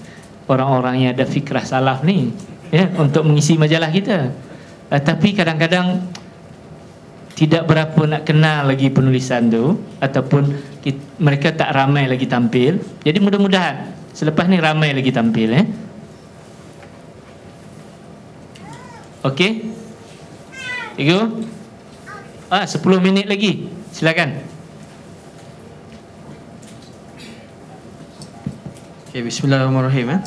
orang-orang yang ada fikrah salaf ni, ya, untuk mengisi majalah kita. Tapi kadang-kadang tidak berapa nak kenal lagi penulisan tu, ataupun mereka tak ramai lagi tampil. Jadi mudah-mudahan selepas ni ramai lagi tampil, ya. Okey, 10 minit lagi, silakan. Okay, bismillahirrahmanirrahim.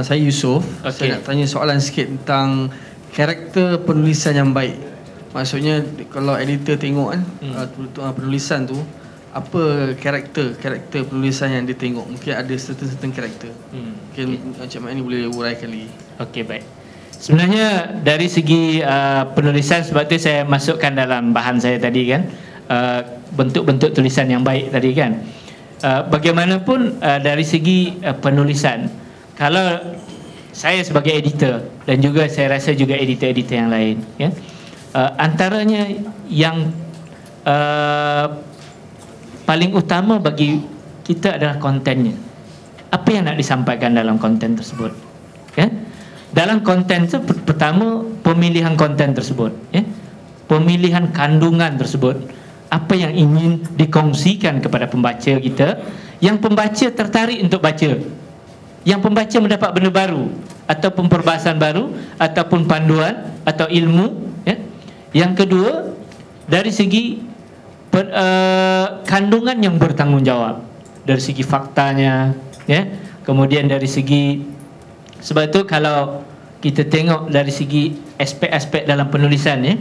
Saya Yusof. Okay. Saya nak tanya soalan sikit tentang karakter penulisan yang baik. Maksudnya kalau editor tengok kan, penulisan tu, apa karakter penulisan yang dia tengok? Mungkin ada certain karakter. Mungkin macam mana ni boleh uraikan lagi? Okey, baik. Sebenarnya dari segi penulisan, sebab tu saya masukkan dalam bahan saya tadi kan, bentuk-bentuk tulisan yang baik tadi kan. Bagaimanapun dari segi penulisan, kalau saya sebagai editor dan juga saya rasa juga editor-editor yang lain, ya, antaranya yang paling utama bagi kita adalah kontennya. Apa yang nak disampaikan dalam konten tersebut, ya? Dalam konten itu pertama pemilihan konten tersebut, ya? Pemilihan kandungan tersebut, apa yang ingin dikongsikan kepada pembaca kita, yang pembaca tertarik untuk baca, yang pembaca mendapat benda baru, ataupun perbahasan baru, ataupun panduan atau ilmu, ya? Yang kedua, dari segi kandungan yang bertanggungjawab, dari segi faktanya, ya. Kemudian dari segi, sebab itu kalau kita tengok dari segi aspek-aspek dalam penulisan, ya,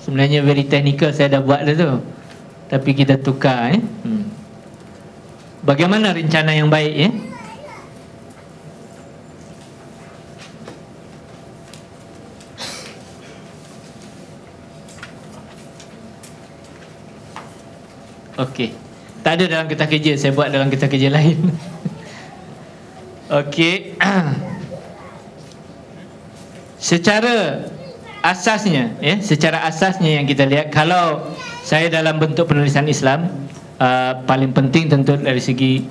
sebenarnya very technical saya dah buat dah tu, tapi kita tukar, ya. Bagaimana rencana yang baik, ya? Okey. Tak ada dalam kertas kerja, saya buat dalam kertas kerja lain. Okey. Secara asasnya, ya, secara asasnya yang kita lihat, kalau saya dalam bentuk penulisan Islam, paling penting tentu dari segi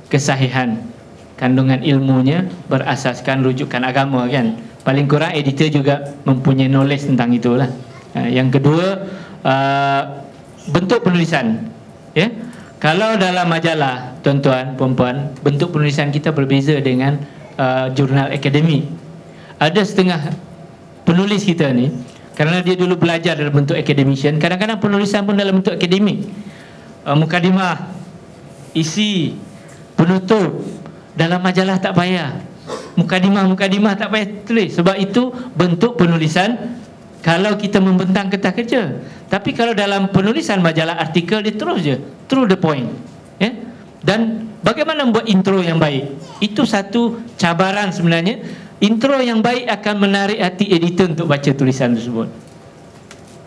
kesahihan, kandungan ilmunya berasaskan rujukan agama kan. Paling kurang editor juga mempunyai knowledge tentang itulah. Yang kedua, bentuk penulisan, ya. Kalau dalam majalah, tuan-tuan, puan-puan, bentuk penulisan kita berbeza dengan jurnal akademik. Ada setengah penulis kita ni, kerana dia dulu belajar dalam bentuk academician, kadang-kadang penulisan pun dalam bentuk akademik. Mukadimah, isi, penutup, dalam majalah tak payah. Mukadimah tak payah tulis, sebab itu bentuk penulisan kalau kita membentang kertas kerja. Tapi kalau dalam penulisan majalah artikel, dia terus je, through the point, ya? Dan bagaimana membuat intro yang baik? Itu satu cabaran sebenarnya. Intro yang baik akan menarik hati editor untuk baca tulisan tersebut.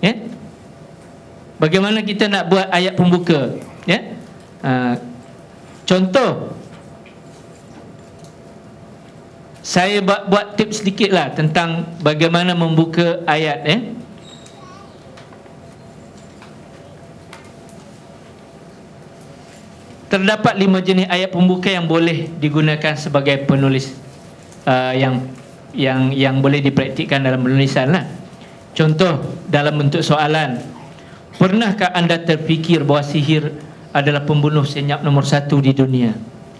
Ya? Bagaimana kita nak buat ayat pembuka? Ya? Contoh, saya buat tips sedikit lah tentang bagaimana membuka ayat. Terdapat 5 jenis ayat pembuka yang boleh digunakan sebagai penulis yang boleh dipraktikkan dalam penulisan lah. Contoh dalam bentuk soalan. Pernahkah anda terfikir bahawa sihir adalah pembunuh senyap nombor 1 di dunia?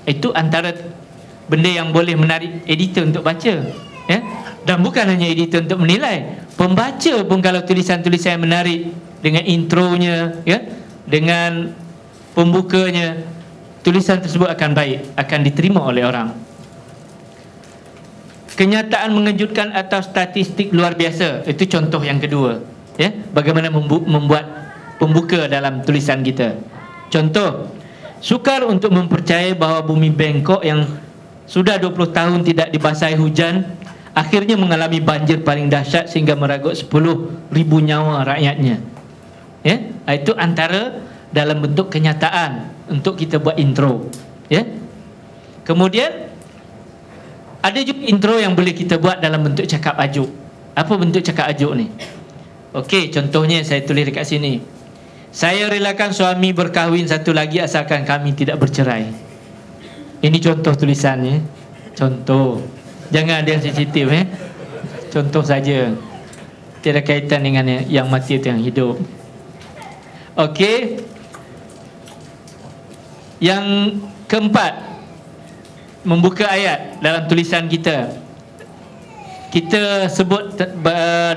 Itu antara benda yang boleh menarik editor untuk baca, ya? Dan bukan hanya editor untuk menilai, pembaca pun kalau tulisan-tulisan yang menarik dengan intronya, ya, dengan pembukanya, tulisan tersebut akan baik, akan diterima oleh orang. Kenyataan mengejutkan atau statistik luar biasa, itu contoh yang kedua, ya, bagaimana membuat pembuka dalam tulisan kita. Contoh, sukar untuk mempercayai bahawa bumi Bangkok yang sudah 20 tahun tidak dibasahi hujan akhirnya mengalami banjir paling dahsyat sehingga meragut 10,000 nyawa rakyatnya. Ya, itu antara dalam bentuk kenyataan untuk kita buat intro, ya. Kemudian ada juga intro yang boleh kita buat dalam bentuk cakap ajuk. Apa bentuk cakap ajuk ni? Okey, contohnya saya tulis dekat sini. Saya relakan suami berkahwin satu lagi asalkan kami tidak bercerai. Ini contoh tulisannya. Contoh. Jangan ada yang sensitif, contoh saja. Tiada kaitan dengan yang mati atau yang hidup. Okey. Yang keempat, membuka ayat dalam tulisan kita. Kita sebut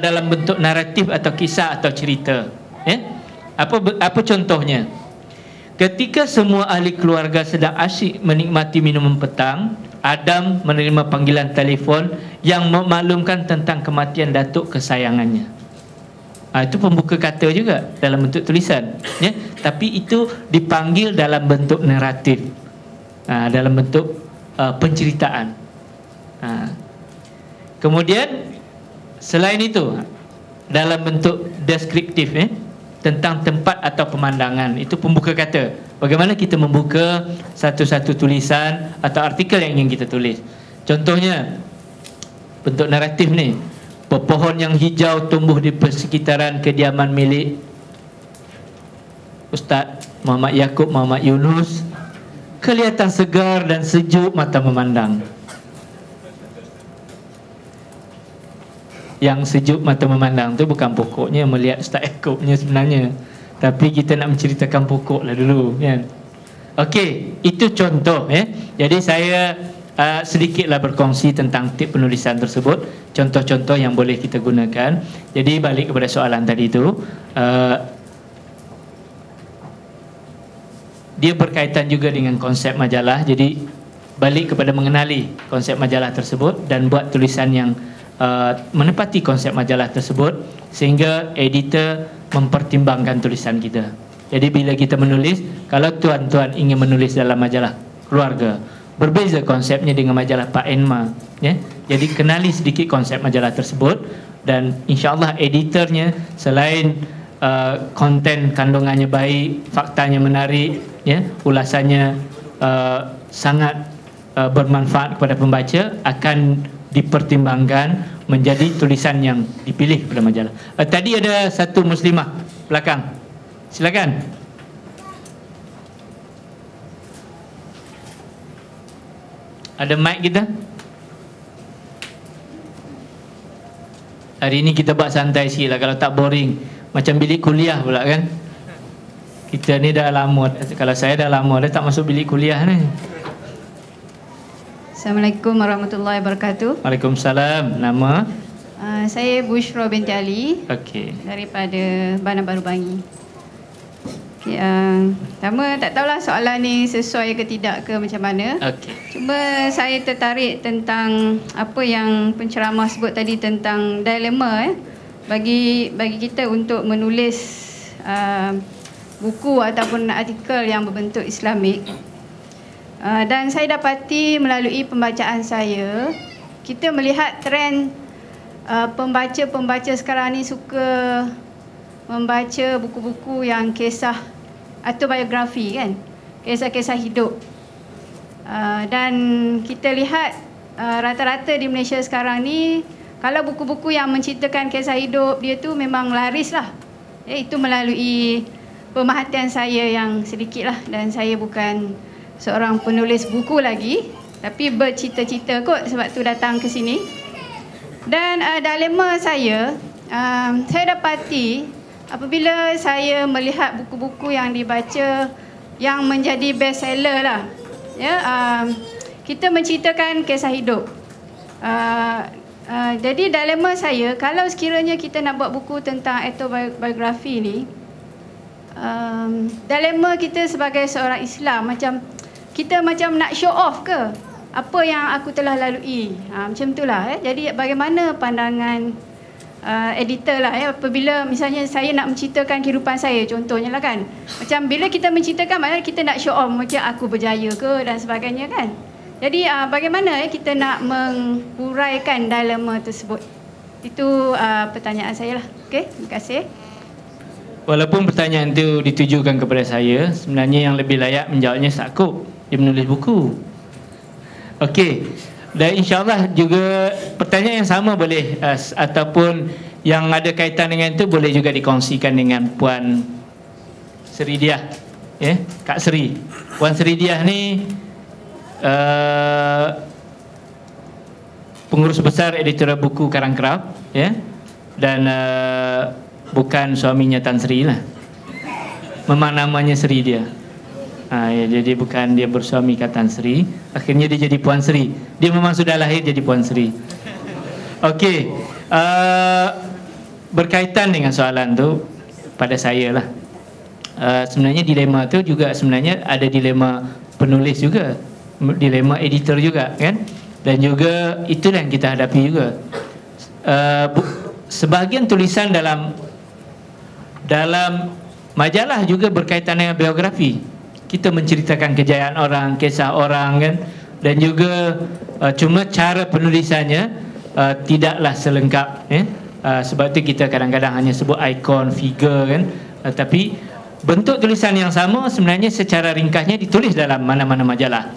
dalam bentuk naratif atau kisah atau cerita, ya. Apa contohnya? Ketika semua ahli keluarga sedang asyik menikmati minuman petang, Adam menerima panggilan telefon yang memaklumkan tentang kematian datuk kesayangannya. Itu pembuka kata juga dalam bentuk tulisan, ya. Tapi itu dipanggil dalam bentuk naratif, dalam bentuk penceritaan. Kemudian selain itu dalam bentuk deskriptif, tentang tempat atau pemandangan, itu pembuka kata. Bagaimana kita membuka satu-satu tulisan atau artikel yang ingin kita tulis. Contohnya bentuk naratif ni, pepohon yang hijau tumbuh di persekitaran kediaman milik Ustaz Muhammad Yaakob Muhammad Yunus, kelihatan segar dan sejuk mata memandang. Yang sejuk mata memandang tu bukan pokoknya melihat Ustaz Yaakob-nya sebenarnya, tapi kita nak menceritakan pokok lah dulu, kan. Okey, itu contoh, ya. Jadi saya sedikitlah berkongsi tentang tip penulisan tersebut, contoh-contoh yang boleh kita gunakan. Jadi balik kepada soalan tadi tu, dia berkaitan juga dengan konsep majalah. Jadi balik kepada mengenali konsep majalah tersebut dan buat tulisan yang menepati konsep majalah tersebut sehingga editor mempertimbangkan tulisan kita. Jadi bila kita menulis, kalau tuan-tuan ingin menulis dalam majalah keluarga, berbeza konsepnya dengan majalah Pak Enma, ya. Jadi kenali sedikit konsep majalah tersebut dan insya-Allah editornya selain konten kandungannya baik, faktanya menarik, ya, ulasannya sangat bermanfaat kepada pembaca, akan dipertimbangkan menjadi tulisan yang dipilih pada majalah. Tadi ada satu muslimah belakang. Silakan. Ada mic kita? Hari ini kita buat santai sikit lah, kalau tak boring. Macam bilik kuliah pula, kan. Kita ni dah lama, kalau saya dah lama dah tak masuk bilik kuliah ni. Assalamualaikum warahmatullahi wabarakatuh. Waalaikumsalam. Nama? Saya Bushra binti Ali. Okey. Daripada Bandar Baru Bangi. Okay, pertama tak tahulah soalan ni sesuai ke tidak ke macam mana. Okey. Cuma saya tertarik tentang apa yang penceramah sebut tadi tentang dilema bagi kita untuk menulis buku ataupun artikel yang berbentuk Islamik. Dan saya dapati melalui pembacaan saya, kita melihat trend pembaca-pembaca sekarang ni suka membaca buku-buku yang kisah autobiografi kan, kisah-kisah hidup. Dan kita lihat rata-rata di Malaysia sekarang ni, kalau buku-buku yang menceritakan kisah hidup dia tu memang laris lah. Itu melalui pemerhatian saya yang sedikit lah, dan saya bukan seorang penulis buku lagi, tapi bercita-cita kot, sebab tu datang ke sini. Dan dilema saya dapati apabila saya melihat buku-buku yang dibaca yang menjadi bestseller lah, kita menceritakan kisah hidup. Jadi dilema saya, kalau sekiranya kita nak buat buku tentang autobiografi ni, dilema kita sebagai seorang Islam, macam kita macam nak show off ke apa yang aku telah lalui, macam itulah. Jadi bagaimana pandangan editor lah, apabila misalnya saya nak menceritakan kehidupan saya, contohnya lah kan, macam bila kita menceritakan, maknanya kita nak show off macam aku berjaya ke dan sebagainya kan. Jadi bagaimana kita nak menguraikan dilema tersebut? Itu pertanyaan saya lah. Okey, terima kasih. Walaupun pertanyaan itu ditujukan kepada saya, sebenarnya yang lebih layak menjawabnya Sakub. Dia menulis buku. Okey. Dan insyaAllah juga pertanyaan yang sama boleh ataupun yang ada kaitan dengan itu boleh juga dikongsikan dengan Puan Seri Diah, Kak Seri. Puan Seri Diah ni pengurus besar editorial buku Karang Kraf, dan bukan suaminya Tan Sri lah. Memang namanya Seri Diah. Jadi bukan dia bersuami kat Tan Sri, akhirnya dia jadi Puan Sri. Dia memang sudah lahir jadi Puan Sri. Okey, berkaitan dengan soalan tu pada saya lah. Sebenarnya dilema tu juga sebenarnya ada dilema penulis juga, dilema editor juga kan, dan juga itulah yang kita hadapi juga. Sebahagian tulisan dalam majalah juga berkaitan dengan biografi. Kita menceritakan kejayaan orang, kisah orang kan, dan juga cuma cara penulisannya tidaklah selengkap, sebab itu kita kadang-kadang hanya sebut ikon, figure kan, tapi bentuk tulisan yang sama sebenarnya secara ringkasnya ditulis dalam mana-mana majalah,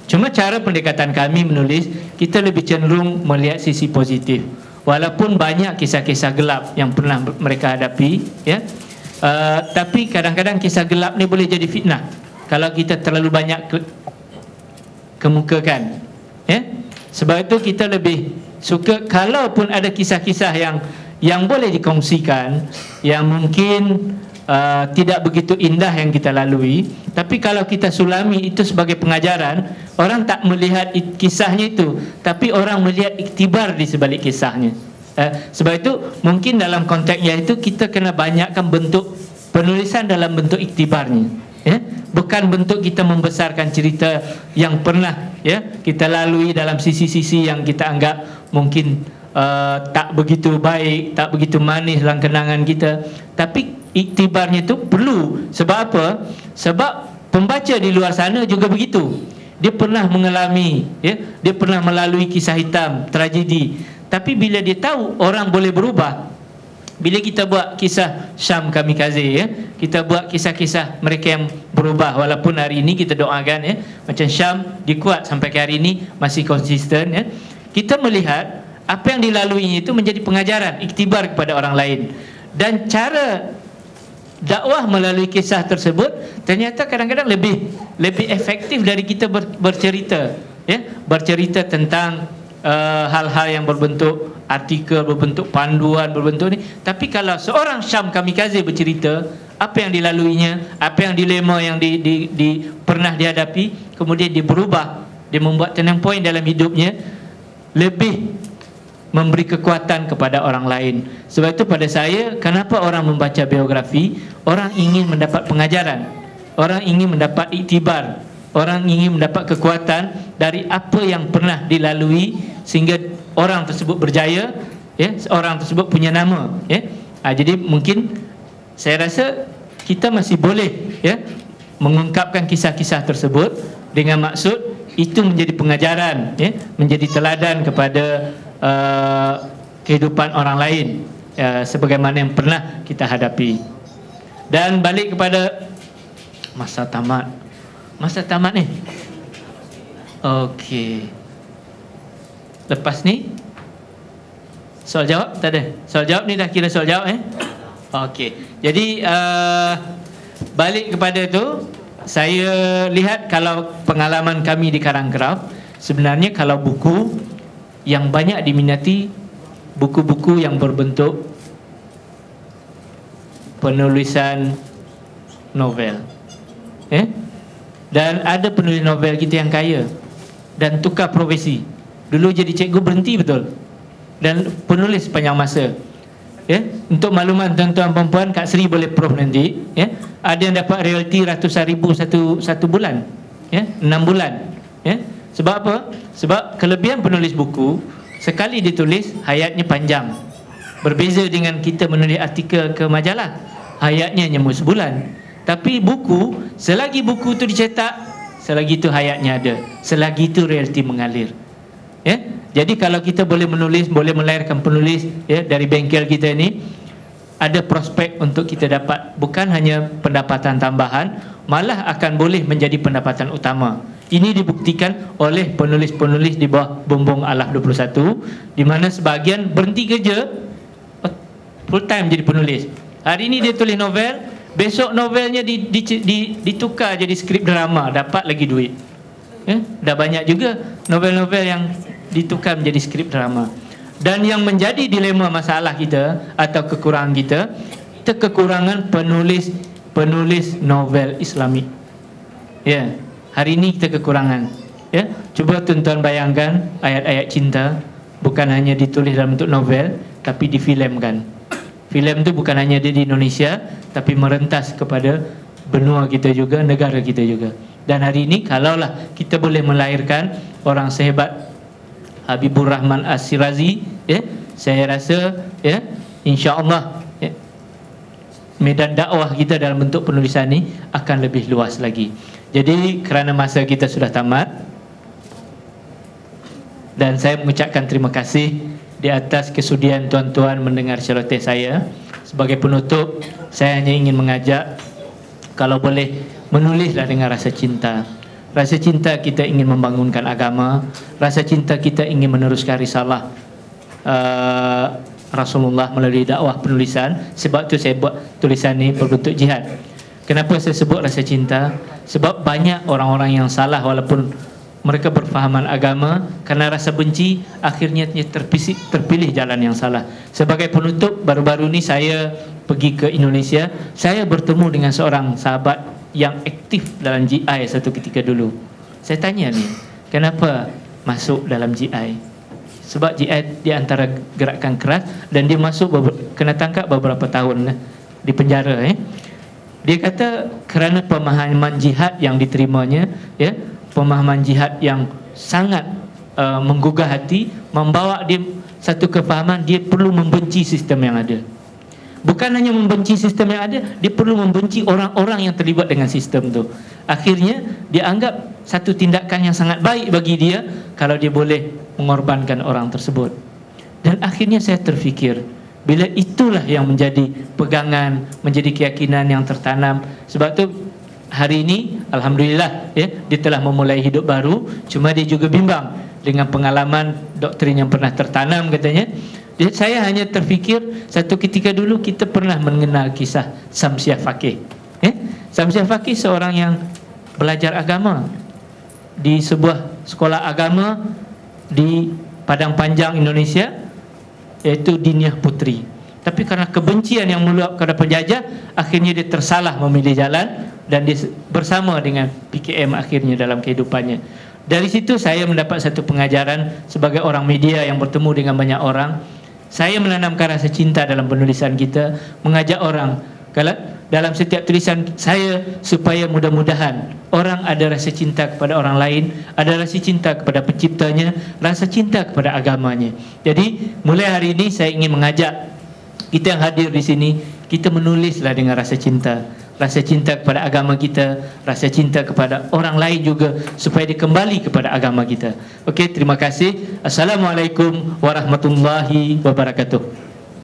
Cuma cara pendekatan kami menulis, kita lebih cenderung melihat sisi positif, walaupun banyak kisah-kisah gelap yang pernah mereka hadapi, tapi kadang-kadang kisah gelap ni boleh jadi fitnah kalau kita terlalu banyak kemukakan, sebab itu kita lebih suka kalaupun ada kisah-kisah yang boleh dikongsikan, yang mungkin tidak begitu indah yang kita lalui, tapi kalau kita sulami itu sebagai pengajaran, orang tak melihat kisahnya itu, tapi orang melihat iktibar di sebalik kisahnya. Sebab itu mungkin dalam konteksnya itu kita kena banyakkan bentuk penulisan dalam bentuk iktibarnya, bukan bentuk kita membesarkan cerita yang pernah kita lalui dalam sisi-sisi yang kita anggap mungkin tak begitu baik, tak begitu manis dalam kenangan kita. Tapi iktibarnya itu perlu. Sebab apa? Sebab pembaca di luar sana juga begitu. Dia pernah mengalami, dia pernah melalui kisah hitam, tragedi. Tapi bila dia tahu orang boleh berubah, bila kita buat kisah Syam Kamikaze, kita buat kisah-kisah mereka yang berubah, walaupun hari ini kita doakan macam Syam dikuat sampai ke hari ini masih konsisten, kita melihat apa yang dilaluinya itu menjadi pengajaran, iktibar kepada orang lain. Dan cara dakwah melalui kisah tersebut ternyata kadang-kadang lebih efektif dari kita bercerita, bercerita tentang hal-hal yang berbentuk artikel, berbentuk panduan, berbentuk ni. Tapi kalau seorang Syam Kamikaze bercerita apa yang dilaluinya, apa yang dilema yang pernah dihadapi, kemudian dia berubah, dia membuat turning point dalam hidupnya, lebih memberi kekuatan kepada orang lain. Sebab itu pada saya, kenapa orang membaca biografi? Orang ingin mendapat pengajaran, orang ingin mendapat iktibar, orang ingin mendapat kekuatan dari apa yang pernah dilalui, sehingga orang tersebut berjaya, orang tersebut punya nama, jadi mungkin saya rasa kita masih boleh mengungkapkan kisah-kisah tersebut dengan maksud itu menjadi pengajaran, ya, menjadi teladan kepada kehidupan orang lain, sebagaimana yang pernah kita hadapi. Dan balik kepada masa tamat. Masa tamat ni, okey, lepas ni soal jawab tak ada. Soal jawab ni dah kira soal jawab, okey. Jadi balik kepada tu, saya lihat kalau pengalaman kami di Karangkraf, sebenarnya kalau buku yang banyak diminati, buku-buku yang berbentuk penulisan novel, dan ada penulis novel kita yang kaya dan tukar profesi. Dulu jadi cikgu, berhenti betul, dan penulis sepanjang masa. Untuk makluman tuan-tuan perempuan, Kak Sri boleh proof nanti, ada yang dapat royalty ratusan ribu satu bulan, 6 bulan. Sebab apa? Sebab kelebihan penulis buku, sekali ditulis hayatnya panjang. Berbeza dengan kita menulis artikel ke majalah, hayatnya hanya sebulan. Tapi buku, selagi buku itu dicetak, selagi itu hayatnya ada, selagi itu royalty mengalir. Jadi kalau kita boleh menulis, boleh melahirkan penulis, dari bengkel kita ini, ada prospek untuk kita dapat bukan hanya pendapatan tambahan, malah akan boleh menjadi pendapatan utama. Ini dibuktikan oleh penulis-penulis di bawah bumbung Alaf 21, di mana sebahagian berhenti kerja, full time jadi penulis. Hari ini dia tulis novel, besok novelnya ditukar jadi skrip drama, dapat lagi duit. Dah banyak juga novel-novel yang ditukar menjadi skrip drama. Dan yang menjadi dilema masalah kita atau kekurangan kita kekurangan penulis novel Islamik. Hari ini kita kekurangan. Cuba tuan-tuan bayangkan ayat-ayat cinta bukan hanya ditulis dalam bentuk novel, tapi difilmkan. Filem itu bukan hanya ada di Indonesia, tapi merentas kepada benua kita juga, negara kita juga. Dan hari ini kalaulah kita boleh melahirkan orang sehebat Habibur Rahman As-Sirazi, saya rasa, insya-Allah, medan dakwah kita dalam bentuk penulisan ini akan lebih luas lagi. Jadi kerana masa kita sudah tamat, dan saya mengucapkan terima kasih di atas kesudian tuan-tuan mendengar celoteh saya. Sebagai penutup, saya hanya ingin mengajak, kalau boleh, menulislah dengan rasa cinta. Rasa cinta kita ingin membangunkan agama, rasa cinta kita ingin meneruskan risalah Rasulullah melalui dakwah penulisan. Sebab tu saya buat tulisan ni berbentuk jihad. Kenapa saya sebut rasa cinta? Sebab banyak orang-orang yang salah walaupun mereka berfahaman agama, kerana rasa benci akhirnya terpilih jalan yang salah. Sebagai penutup, baru-baru ni saya pergi ke Indonesia, saya bertemu dengan seorang sahabat yang aktif dalam GI satu ketika dulu. Saya tanya ni, kenapa masuk dalam GI? Sebab GI di antara gerakan keras, dan dia masuk kena tangkap beberapa tahun di penjara. Dia kata kerana pemahaman jihad yang diterimanya, pemahaman jihad yang sangat menggugah hati, membawa dia satu kefahaman dia perlu membenci sistem yang ada. Bukan hanya membenci sistem yang ada, dia perlu membenci orang-orang yang terlibat dengan sistem tu. Akhirnya dia anggap satu tindakan yang sangat baik bagi dia kalau dia boleh mengorbankan orang tersebut. Dan akhirnya saya terfikir, bila itulah yang menjadi pegangan, menjadi keyakinan yang tertanam. Sebab tu hari ini alhamdulillah, dia telah memulai hidup baru. Cuma dia juga bimbang dengan pengalaman doktrin yang pernah tertanam katanya. Saya hanya terfikir, satu ketika dulu kita pernah mengenal kisah Samsiah Fakih. Samsiah Fakih seorang yang belajar agama di sebuah sekolah agama di Padang Panjang, Indonesia, iaitu Diniah Putri. Tapi kerana kebencian yang meluap kepada penjajah, akhirnya dia tersalah memilih jalan, dan dia bersama dengan PKM akhirnya dalam kehidupannya. Dari situ saya mendapat satu pengajaran sebagai orang media yang bertemu dengan banyak orang. Saya menanamkan rasa cinta dalam penulisan kita, mengajak orang kalau dalam setiap tulisan saya, supaya mudah-mudahan orang ada rasa cinta kepada orang lain, ada rasa cinta kepada penciptanya, rasa cinta kepada agamanya. Jadi mulai hari ini saya ingin mengajak kita yang hadir di sini, kita menulislah dengan rasa cinta. rasa cinta kepada agama kita, rasa cinta kepada orang lain juga, supaya dia kembali kepada agama kita. Okey, terima kasih. Assalamualaikum warahmatullahi wabarakatuh.